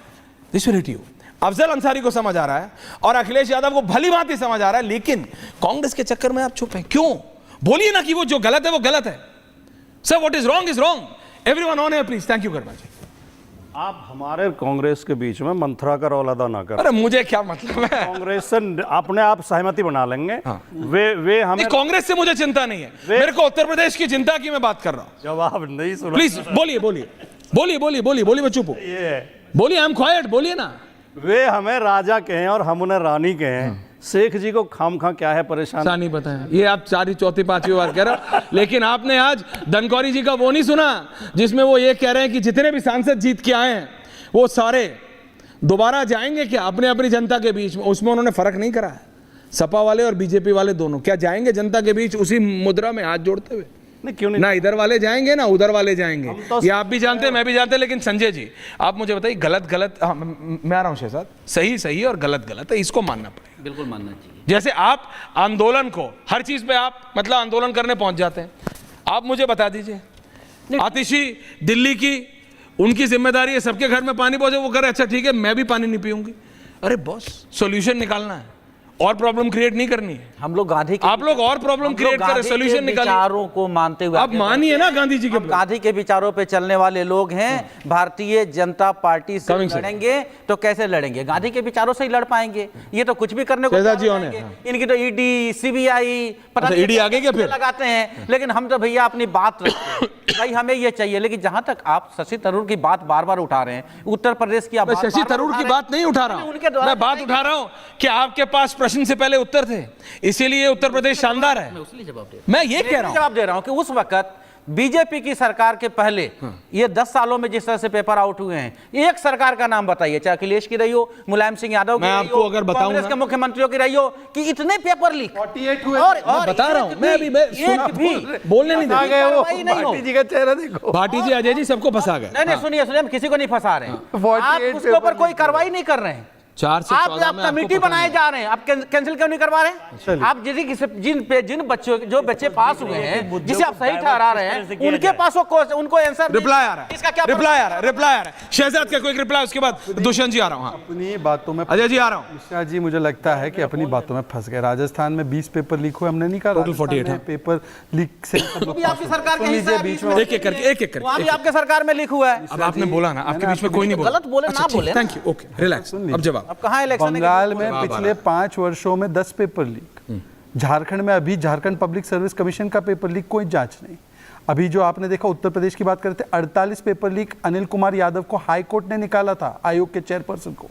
Speaker 1: this will hit you. Afzal Ansari को समझ आ रहा है और अखिलेश यादव को भली भांति समझ आ रहा है, लेकिन कांग्रेस के चक्कर में आप चुप हैं क्यों? बोलिए ना कि वो जो गलत है वो गलत है। Sir what is wrong is wrong. Everyone on air please. Thank you very much.
Speaker 9: आप हमारे कांग्रेस के बीच में मंत्रा का रोल अदा ना करें।
Speaker 1: अरे मुझे क्या मतलब है,
Speaker 9: कांग्रेस से अपने आप सहमति बना लेंगे। हाँ। वे हमें
Speaker 1: कांग्रेस से मुझे चिंता नहीं है, मेरे को उत्तर प्रदेश की चिंता की मैं बात कर रहा हूं।
Speaker 9: जवाब नहीं सुना,
Speaker 1: प्लीज बोलिए बोलिए बोलिए बोलिए बोलिए बोलिए, मैं चुप हूं, बोलिए, आई एम क्वाइट, बोलिए ना।
Speaker 9: वे हमें राजा कहें और हम उन्हें रानी कहें, शेख जी को खामखा क्या है परेशान
Speaker 1: नहीं पता है। ये आप 4, 4, 5 बार कह रहे हो, लेकिन आपने आज धनकौरी जी का वो नहीं सुना जिसमें वो ये कह रहे हैं कि जितने भी सांसद जीत के आए हैं वो सारे दोबारा जाएंगे क्या अपने अपनी जनता के बीच में? उसमें उन्होंने फर्क नहीं करा है, सपा वाले और बीजेपी वाले दोनों क्या जाएंगे जनता के बीच उसी मुद्रा में हाथ जोड़ते हुए?
Speaker 9: नहीं, क्यों नहीं?
Speaker 1: ना इधर वाले जाएंगे ना उधर वाले जाएंगे, ये आप भी जानते हैं, मैं भी जानते हैं। लेकिन संजय जी आप मुझे बताइए, गलत गलत, हाँ मैं आ रहा हूँ शहजाद, सही सही और गलत गलत है, इसको मानना पड़ेगा।
Speaker 6: बिल्कुल मानना चाहिए।
Speaker 1: जैसे आप आंदोलन को हर चीज पे आप मतलब आंदोलन करने पहुंच जाते हैं, आप मुझे बता दीजिए आतिशी दिल्ली की उनकी जिम्मेदारी है सबके घर में पानी पहुंचे, वो करे अच्छा ठीक है मैं भी पानी नहीं पीऊंगी। अरे बॉस सॉल्यूशन निकालना है और प्रॉब्लम क्रिएट नहीं करनी है।
Speaker 6: हम लोग गांधी के
Speaker 1: आप लोग और प्रॉब्लम क्रिएट कर सोल्यूशन निकालिए।
Speaker 6: विचारों को मानते हुए
Speaker 1: आप मानिए ना गांधी जी के।
Speaker 6: गांधी के विचारों पे चलने वाले लोग हैं। भारतीय जनता पार्टी से लड़ेंगे तो कैसे लड़ेंगे? गांधी के विचारों से ही लड़ पाएंगे। ये तो कुछ भी करने को इनकी तो ईडी सीबीआई पता नहीं ईडी आगे क्या फिर लगाते हैं, लेकिन हम तो भैया अपनी बात रखते हैं। भाई हमें ये चाहिए। लेकिन जहां तक आप शशि थरूर की बात बार बार उठा रहे हैं, उत्तर प्रदेश की
Speaker 1: शशि थरूर की बात नहीं उठा रहा हूं, मैं बात उठा रहा हूं कि आपके पास प्रश्न से पहले उत्तर थे, इसीलिए उत्तर प्रदेश शानदार है। मैं ये कह रहा हूं,
Speaker 6: जवाब दे रहा हूं कि उस वक्त बीजेपी की सरकार के पहले ये 10 सालों में जिस तरह से पेपर आउट हुए हैं, एक सरकार का नाम बताइए, चाहे अखिलेश की रही हो, मुलायम सिंह यादव की रही हो,
Speaker 1: अगर
Speaker 6: कांग्रेस के मुख्यमंत्रियों की रही हो, कि इतने पेपर लीक
Speaker 5: 48 हुए।
Speaker 6: और
Speaker 1: बता रहा हूं, मैं अभी बोलने नहीं दे
Speaker 5: गए। वो भाटी जी का चेहरा देखो।
Speaker 1: भाटी जी, अजय जी सबको फंसा गए।
Speaker 6: नहीं सुनिए, हम किसी को नहीं फंसा रहे हैं। आप उसके ऊपर कोई कार्रवाई नहीं कर रहे हैं।
Speaker 1: 4 से 14
Speaker 6: आप कमेटी बनाए जा रहे हैं, आप कैंसिल क्यों नहीं करवा रहे हैं? आप जिन बच्चों जो बच्चे पास हुए हैं, जिसे आप सही ठहरा रहे हैं, उनके पास उनको आंसर
Speaker 1: रिप्लाई आ रहा है। इसका क्या रिप्लाई आ रहा है? शहजाद का कोई रिप्लाई, उसके बाद दुष्यंत जी आ रहा हूं।
Speaker 5: अपनी बातों में
Speaker 1: अजय जी आ रहा हूं।
Speaker 5: मिश्रा जी, मुझे लगता है कि अपनी बातों में फंस गए। राजस्थान में 20 पेपर लीक हुए, हमने नहीं कहा
Speaker 1: टोटल 48 है
Speaker 5: पेपर लीक से।
Speaker 6: आपकी सरकार के हिस्से
Speaker 5: बीच में
Speaker 1: एक करके
Speaker 6: वहां भी आपके सरकार में लीक हुआ है।
Speaker 1: अब आपने बोला ना, आपके बीच में कोई नहीं बोला।
Speaker 6: गलत बोले ना बोले।
Speaker 1: Thank you, okay, relax. अब जवाब।
Speaker 6: अब कहां इलेक्शन?
Speaker 5: बंगाल में पिछले 5 वर्षों में 10 पेपर लीक। झारखंड में अभी झारखंड पब्लिक सर्विस कमीशन का पेपर लीक, कोई जांच नहीं। अभी जो आपने देखा उत्तर प्रदेश की बात करते, 48 पेपर लीक अनिल कुमार यादव को हाई कोर्ट ने निकाला था, आयोग के चेयरपर्सन को।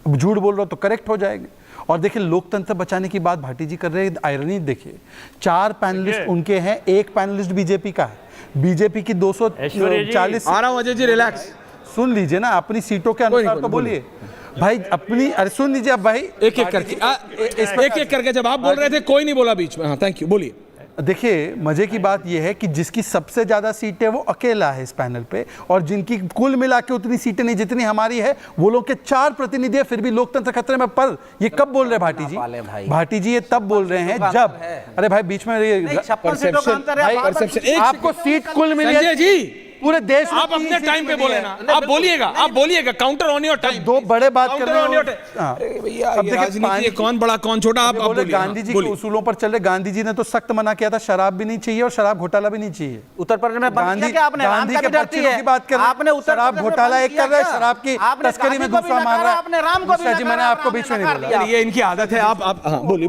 Speaker 5: अब झूठ बोल रहा हो तो करेक्ट हो जाएंगे। और देखिए, लोकतंत्र बचाने की बात भाटी जी कर रहे हैं। आयरनी देखिए, 4 पैनलिस्ट उनके हैं, 1 पैनलिस्ट बीजेपी का है। बीजेपी की 240।
Speaker 1: आ रहा हूं अजय जी, रिलैक्स।
Speaker 5: सुन लीजिए ना, अपनी सीटों के अनुसार तो बोलिए भाई अपनी। अरे सुन लीजिए अब भाई,
Speaker 1: एक करके जब आप बोल रहे थे कोई नहीं बोला बीच में। हाँ, थैंक यू, बोलिए।
Speaker 5: देखिए, मजे की बात यह है कि जिसकी सबसे ज्यादा सीटें वो अकेला है इस पैनल पे, और जिनकी कुल मिला के उतनी सीटें नहीं जितनी हमारी है, वो लोग के 4 प्रतिनिधि है, फिर भी लोकतंत्र खतरे में। पर ये कब बोल रहे हैं भाटी जी? भाटी जी ये तब बोल रहे हैं जब, अरे भाई बीच में आपको सीट कुल मिली है
Speaker 1: जी
Speaker 5: पूरे देश में।
Speaker 1: आप अपने टाइम पे बोले ना, आप बोलिएगा, काउंटर ऑन योर टाइम।
Speaker 5: 2 बड़े बात कर रहे हो।
Speaker 1: अब देखिए कौन बड़ा कौन छोटा। आप बोलिए।
Speaker 5: गांधी जी के उसूलों पर चल रहे। गांधी जी ने तो सख्त मना किया था, शराब भी नहीं चाहिए और शराब घोटाला भी नहीं चाहिए।
Speaker 6: उत्तर प्रदेश में
Speaker 5: गांधी के बच्चों की बात कर रहे हैं, शराब घोटाला एक कर रहे हैं, शराब की तस्करी में दूसरा मार रहा है। जी, मैंने आपको बीच में नहीं बोला,
Speaker 1: ये इनकी आदत है। आप बोलिए,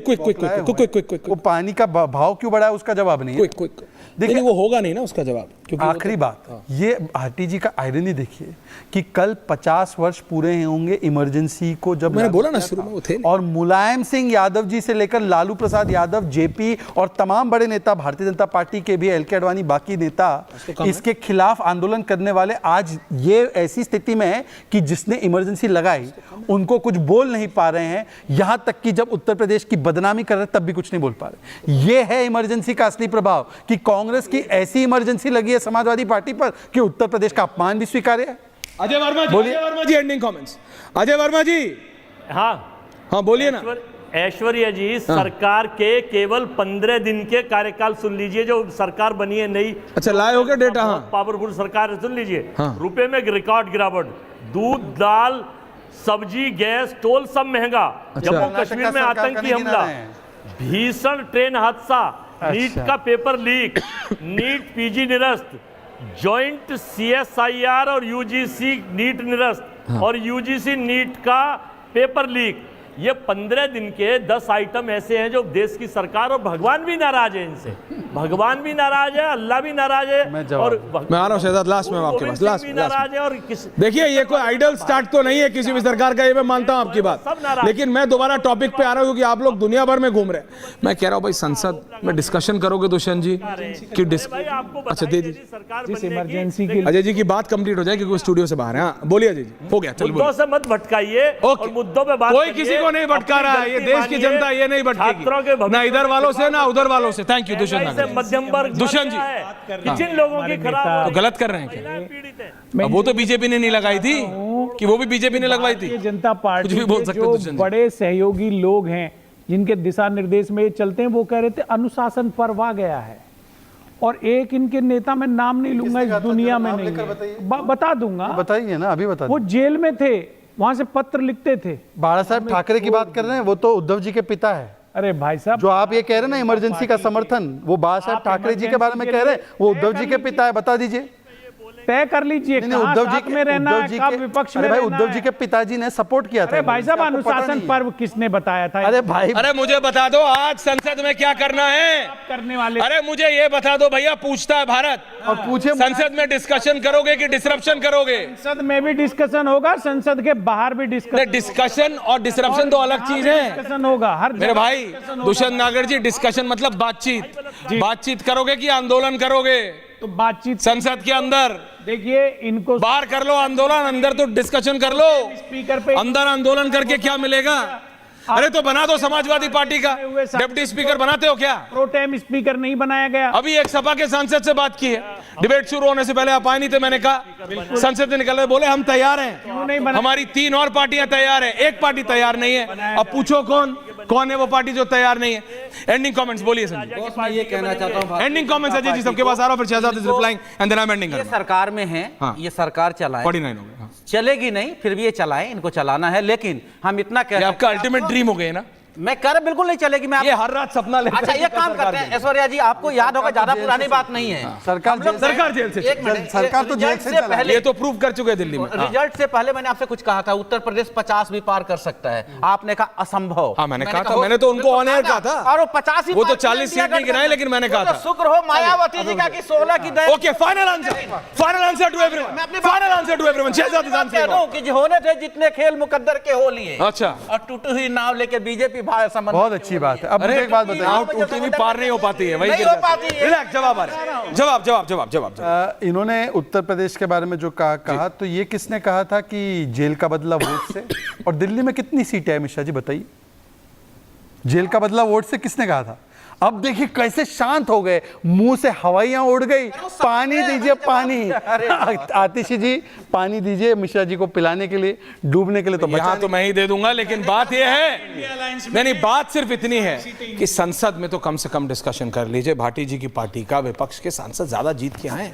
Speaker 1: क्विक।
Speaker 5: वो पानी का भाव क्यों बढ़ा है उसका जवाब नहीं है।
Speaker 1: क्विक देखिए, वो होगा नहीं ना उसका जवाब, क्योंकि
Speaker 5: आखिरी बात, ये भाटी जी का आयरनी देखिए कि कल 50 वर्ष पूरे होंगे इमरजेंसी को, जब
Speaker 1: मैंने बोला ना शुरू में वो थे।
Speaker 5: और मुलायम सिंह यादव जी से लेकर लालू प्रसाद यादव, जेपी और तमाम बड़े नेता, भारतीय जनता पार्टी के भी, एल के अडवाणी, बाकी नेता इसके खिलाफ आंदोलन करने वाले आज ये ऐसी स्थिति में है कि जिसने इमरजेंसी लगाई उनको कुछ बोल नहीं पा रहे हैं। यहां तक कि जब उत्तर प्रदेश की बदनामी कर रहे तब भी कुछ नहीं बोल पा रहे। ये है इमरजेंसी का असली प्रभाव कि कांग्रेस की ऐसी इमरजेंसी लगी है समाजवादी पार्टी पर कि उत्तर प्रदेश का अपमान भी स्वीकार्य है।
Speaker 1: अजय वर्मा जी एंडिंग कमेंट्स। अजय वर्मा जी, हाँ बोलिए ना।
Speaker 8: ऐश्वर्या जी, सरकार के केवल 15 दिन के कार्यकाल सुन लीजिए, जो सरकार बनी है नई।
Speaker 1: अच्छा, लाए हो गया डेटा? हाँ,
Speaker 8: पावरफुल सरकार है, सुन लीजिए। रुपए में रिकॉर्ड गिरावट, दूध, दाल, सब्जी, गैस, टोल सब महंगा। जम्मू कश्मीर में आतंकी हमला, भीषण ट्रेन हादसा, नीट का पेपर लीक, नीट पीजी निरस्त, जॉइंट CSIR और UGC नीट निरस्त, और UGC नीट का पेपर लीक। ये 15 दिन के 10 आइटम ऐसे हैं जो देश की सरकार, और भगवान भी नाराज है इनसे, भगवान भी नाराज है, अल्लाह भी नाराज है, और
Speaker 1: मैं आ रहा हूं शहजाद, लास्ट में आपके पास, लास्ट
Speaker 8: भी नाराज है। और
Speaker 1: देखिए, ये कोई आइडल स्टार्ट तो नहीं है किसी भी सरकार का, ये मैं मानता हूं आपकी बात, लेकिन मैं दोबारा टॉपिक पे आ रहा हूं क्योंकि आप लोग दुनिया भर में घूम रहे हैं। मैं कह रहा हूं भाई, संसद में डिस्कशन करोगे दुष्यंत जी कि अच्छा दे दीजिए
Speaker 7: इमरजेंसी की।
Speaker 1: अजय जी की बात कंप्लीट हो जाए क्योंकि स्टूडियो से बाहर है। हाँ बोलिए अजय जी, हो गया, चलो।
Speaker 8: मुद्दों से मत भटकाइए और मुद्दों पे बात
Speaker 1: कोई किसी को नहीं भटका रहा है, ये देश की जनता ये नहीं भटकेगी, ना इधर वालों से ना उधर वालों से। थैंक यू दुष्यंत जी।
Speaker 8: मध्यम वर्ग
Speaker 1: दुष्यंत जी,
Speaker 8: जिन लोगों की खराब,
Speaker 1: तो गलत कर रहे हैं क्या? वो तो बीजेपी ने नहीं लगाई थी कि वो भी बीजेपी ने लगवाई थी।
Speaker 7: जनता पार्टी के जो बड़े सहयोगी लोग हैं जिनके दिशा निर्देश में ये चलते हैं, वो कह रहे थे अनुशासन परवा गया है, और एक इनके नेता, मैं नाम नहीं लूंगा, इस दुनिया में नहीं है, बता दूंगा।
Speaker 5: बताइए ना, अभी बता।
Speaker 7: वो जेल में थे वहां से पत्र लिखते थे।
Speaker 5: बाला साहब ठाकरे की बात कर रहे हैं, वो तो उद्धव जी के पिता है।
Speaker 7: अरे भाई साहब,
Speaker 5: जो आप ये कह रहे हैं ना इमरजेंसी का समर्थन, वो बाला साहब ठाकरे जी के बारे में कह रहे हैं, वो उद्धव जी के पिता है। बता दीजिए,
Speaker 7: तय कर लीजिए कहाँ साथ में रहना है, कब विपक्ष में
Speaker 5: भाई
Speaker 7: रहना
Speaker 5: उद्धव
Speaker 7: है।
Speaker 5: जी के पिताजी ने सपोर्ट किया था।
Speaker 7: अरे भाई साहब,
Speaker 5: आपको पता
Speaker 7: अनुशासन
Speaker 5: नहीं है?
Speaker 7: पर्व किसने बताया था?
Speaker 5: अरे भाई,
Speaker 1: अरे मुझे बता दो आज संसद में क्या करना है
Speaker 7: करने वाले।
Speaker 1: अरे मुझे ये बता दो भैया, पूछता है भारत।
Speaker 5: और पूछे
Speaker 1: संसद में डिस्कशन करोगे कि डिसरप्शन करोगे?
Speaker 7: संसद में भी डिस्कशन होगा, संसद के बाहर भी
Speaker 1: डिस्कशन और डिसरप्शन तो अलग चीज है।
Speaker 7: डिस्कशन होगा हर
Speaker 1: मेरे भाई दुष्यंत नागर जी, डिस्कशन मतलब बातचीत करोगे कि आंदोलन करोगे?
Speaker 7: तो बातचीत
Speaker 1: संसद के अंदर
Speaker 7: देखिए, इनको
Speaker 1: बाहर कर लो आंदोलन, अंदर तो डिस्कशन कर लो।
Speaker 7: स्पीकर पे
Speaker 1: अंदर आंदोलन करके क्या मिलेगा? अरे तो बना दो समाजवादी पार्टी का डिप्टी स्पीकर, बनाते हो क्या?
Speaker 7: प्रोटेम स्पीकर नहीं बनाया गया।
Speaker 1: अभी एक सपा के सांसद से बात की है, डिबेट शुरू होने से पहले आप आए नहीं थे। मैंने कहा संसद से निकले, बोले हम तैयार हैं, हमारी 3 और पार्टियां तैयार हैं, एक पार्टी तैयार नहीं है। अब पूछो कौन है वो पार्टी जो तैयार नहीं है? एंडिंग कमेंट्स बोलिए संजय।
Speaker 6: मैं ये कहना चाहता हूँ,
Speaker 1: एंडिंग कमेंट्स अजय जी सबके पास आ रहा, फिर Shahzad is replying and then I am ending.
Speaker 6: ये सरकार में है, ये सरकार चलाए,
Speaker 1: 49 हो गए।
Speaker 6: चलेगी नहीं, फिर भी ये चलाएं, इनको चलाना है। लेकिन हम इतना कह,
Speaker 1: आपका अल्टीमेट ड्रीम हो गए ना?
Speaker 6: मैं कह रहा बिल्कुल नहीं चलेगी। मैं
Speaker 1: ये हर रात सपना लेते
Speaker 6: अच्छा, ये काम करते हैं ऐश्वर्या जी, आपको याद होगा, ज्यादा पुरानी बात नहीं है।
Speaker 5: सरकार
Speaker 1: सरकार जेल से,
Speaker 6: एक मिनट,
Speaker 5: सरकार तो जेल से चला।
Speaker 6: पहले
Speaker 1: ये तो प्रूव कर चुके हैं दिल्ली में।
Speaker 6: रिजल्ट से पहले मैंने आपसे कुछ कहा था, उत्तर प्रदेश 50 भी पार कर सकता है। आपने कहा असंभव।
Speaker 1: हाँ, मैंने कहा था, मैंने तो उनको ऑन एयर कहा था।
Speaker 6: और वो 50 ही
Speaker 1: वो तो
Speaker 6: पार
Speaker 1: 40
Speaker 6: किया
Speaker 1: सीट नहीं गिनाए, लेकिन मैंने कहा था।
Speaker 6: शुक्र हो मायावती जी का कि 16 की दया।
Speaker 1: Okay, final answer to everyone, final answer to everyone. Shahzad is answering.
Speaker 6: कि जो होने थे जितने खेल मुकद्दर के हो लिए,
Speaker 1: अच्छा,
Speaker 6: और टूटी हुई नाव लेके बीजेपी समझ।
Speaker 5: बहुत अच्छी बात है। अब मुझे एक बात बताइए,
Speaker 1: नाव टूटी हुई पार नहीं हो पाती है, वही
Speaker 6: नहीं हो पाती है।
Speaker 1: रिलैक्स, जवाब आ रहा है। जवाब।
Speaker 5: इन्होंने उत्तर प्रदेश के बारे में जो कहा तो ये किसने कहा था कि जेल का बदला वोट से? और दिल्ली में कितनी सीटें हैं अमित शाह जी बताइए? जेल का बदला वोट से किसने कहा था? अब देखिए कैसे शांत हो गए, मुंह से हवाइयां उड़ गई। पानी दीजिए, पानी। आतिशी जी पानी दीजिए मिश्रा जी को पिलाने के लिए, डूबने के लिए तो
Speaker 1: यहाँ तो मैं ही दे दूंगा, लेकिन बात यह है, नहीं, बात सिर्फ इतनी है कि संसद में तो कम से कम डिस्कशन कर लीजिए। भाटी जी की पार्टी का विपक्ष के सांसद ज्यादा जीत के आए,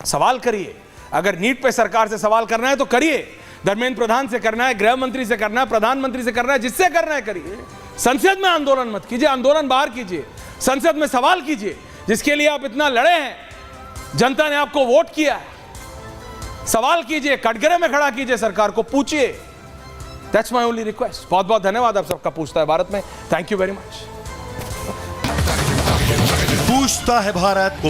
Speaker 1: सवाल करिए। अगर नीट पे सरकार से सवाल करना है तो करिए, धर्मेंद्र प्रधान से करना है, गृह मंत्री से करना है, प्रधानमंत्री से करना है, जिससे करना है करिए। संसद में आंदोलन मत कीजिए, आंदोलन बाहर कीजिए, संसद में सवाल कीजिए, जिसके लिए आप इतना लड़े हैं, जनता ने आपको वोट किया है। सवाल कीजिए, कटघरे में खड़ा कीजिए, सरकार को पूछिए। That's my only request. बहुत बहुत धन्यवाद आप सबका पूछता है भारत में। Thank you very much.
Speaker 10: पूछता है भारत को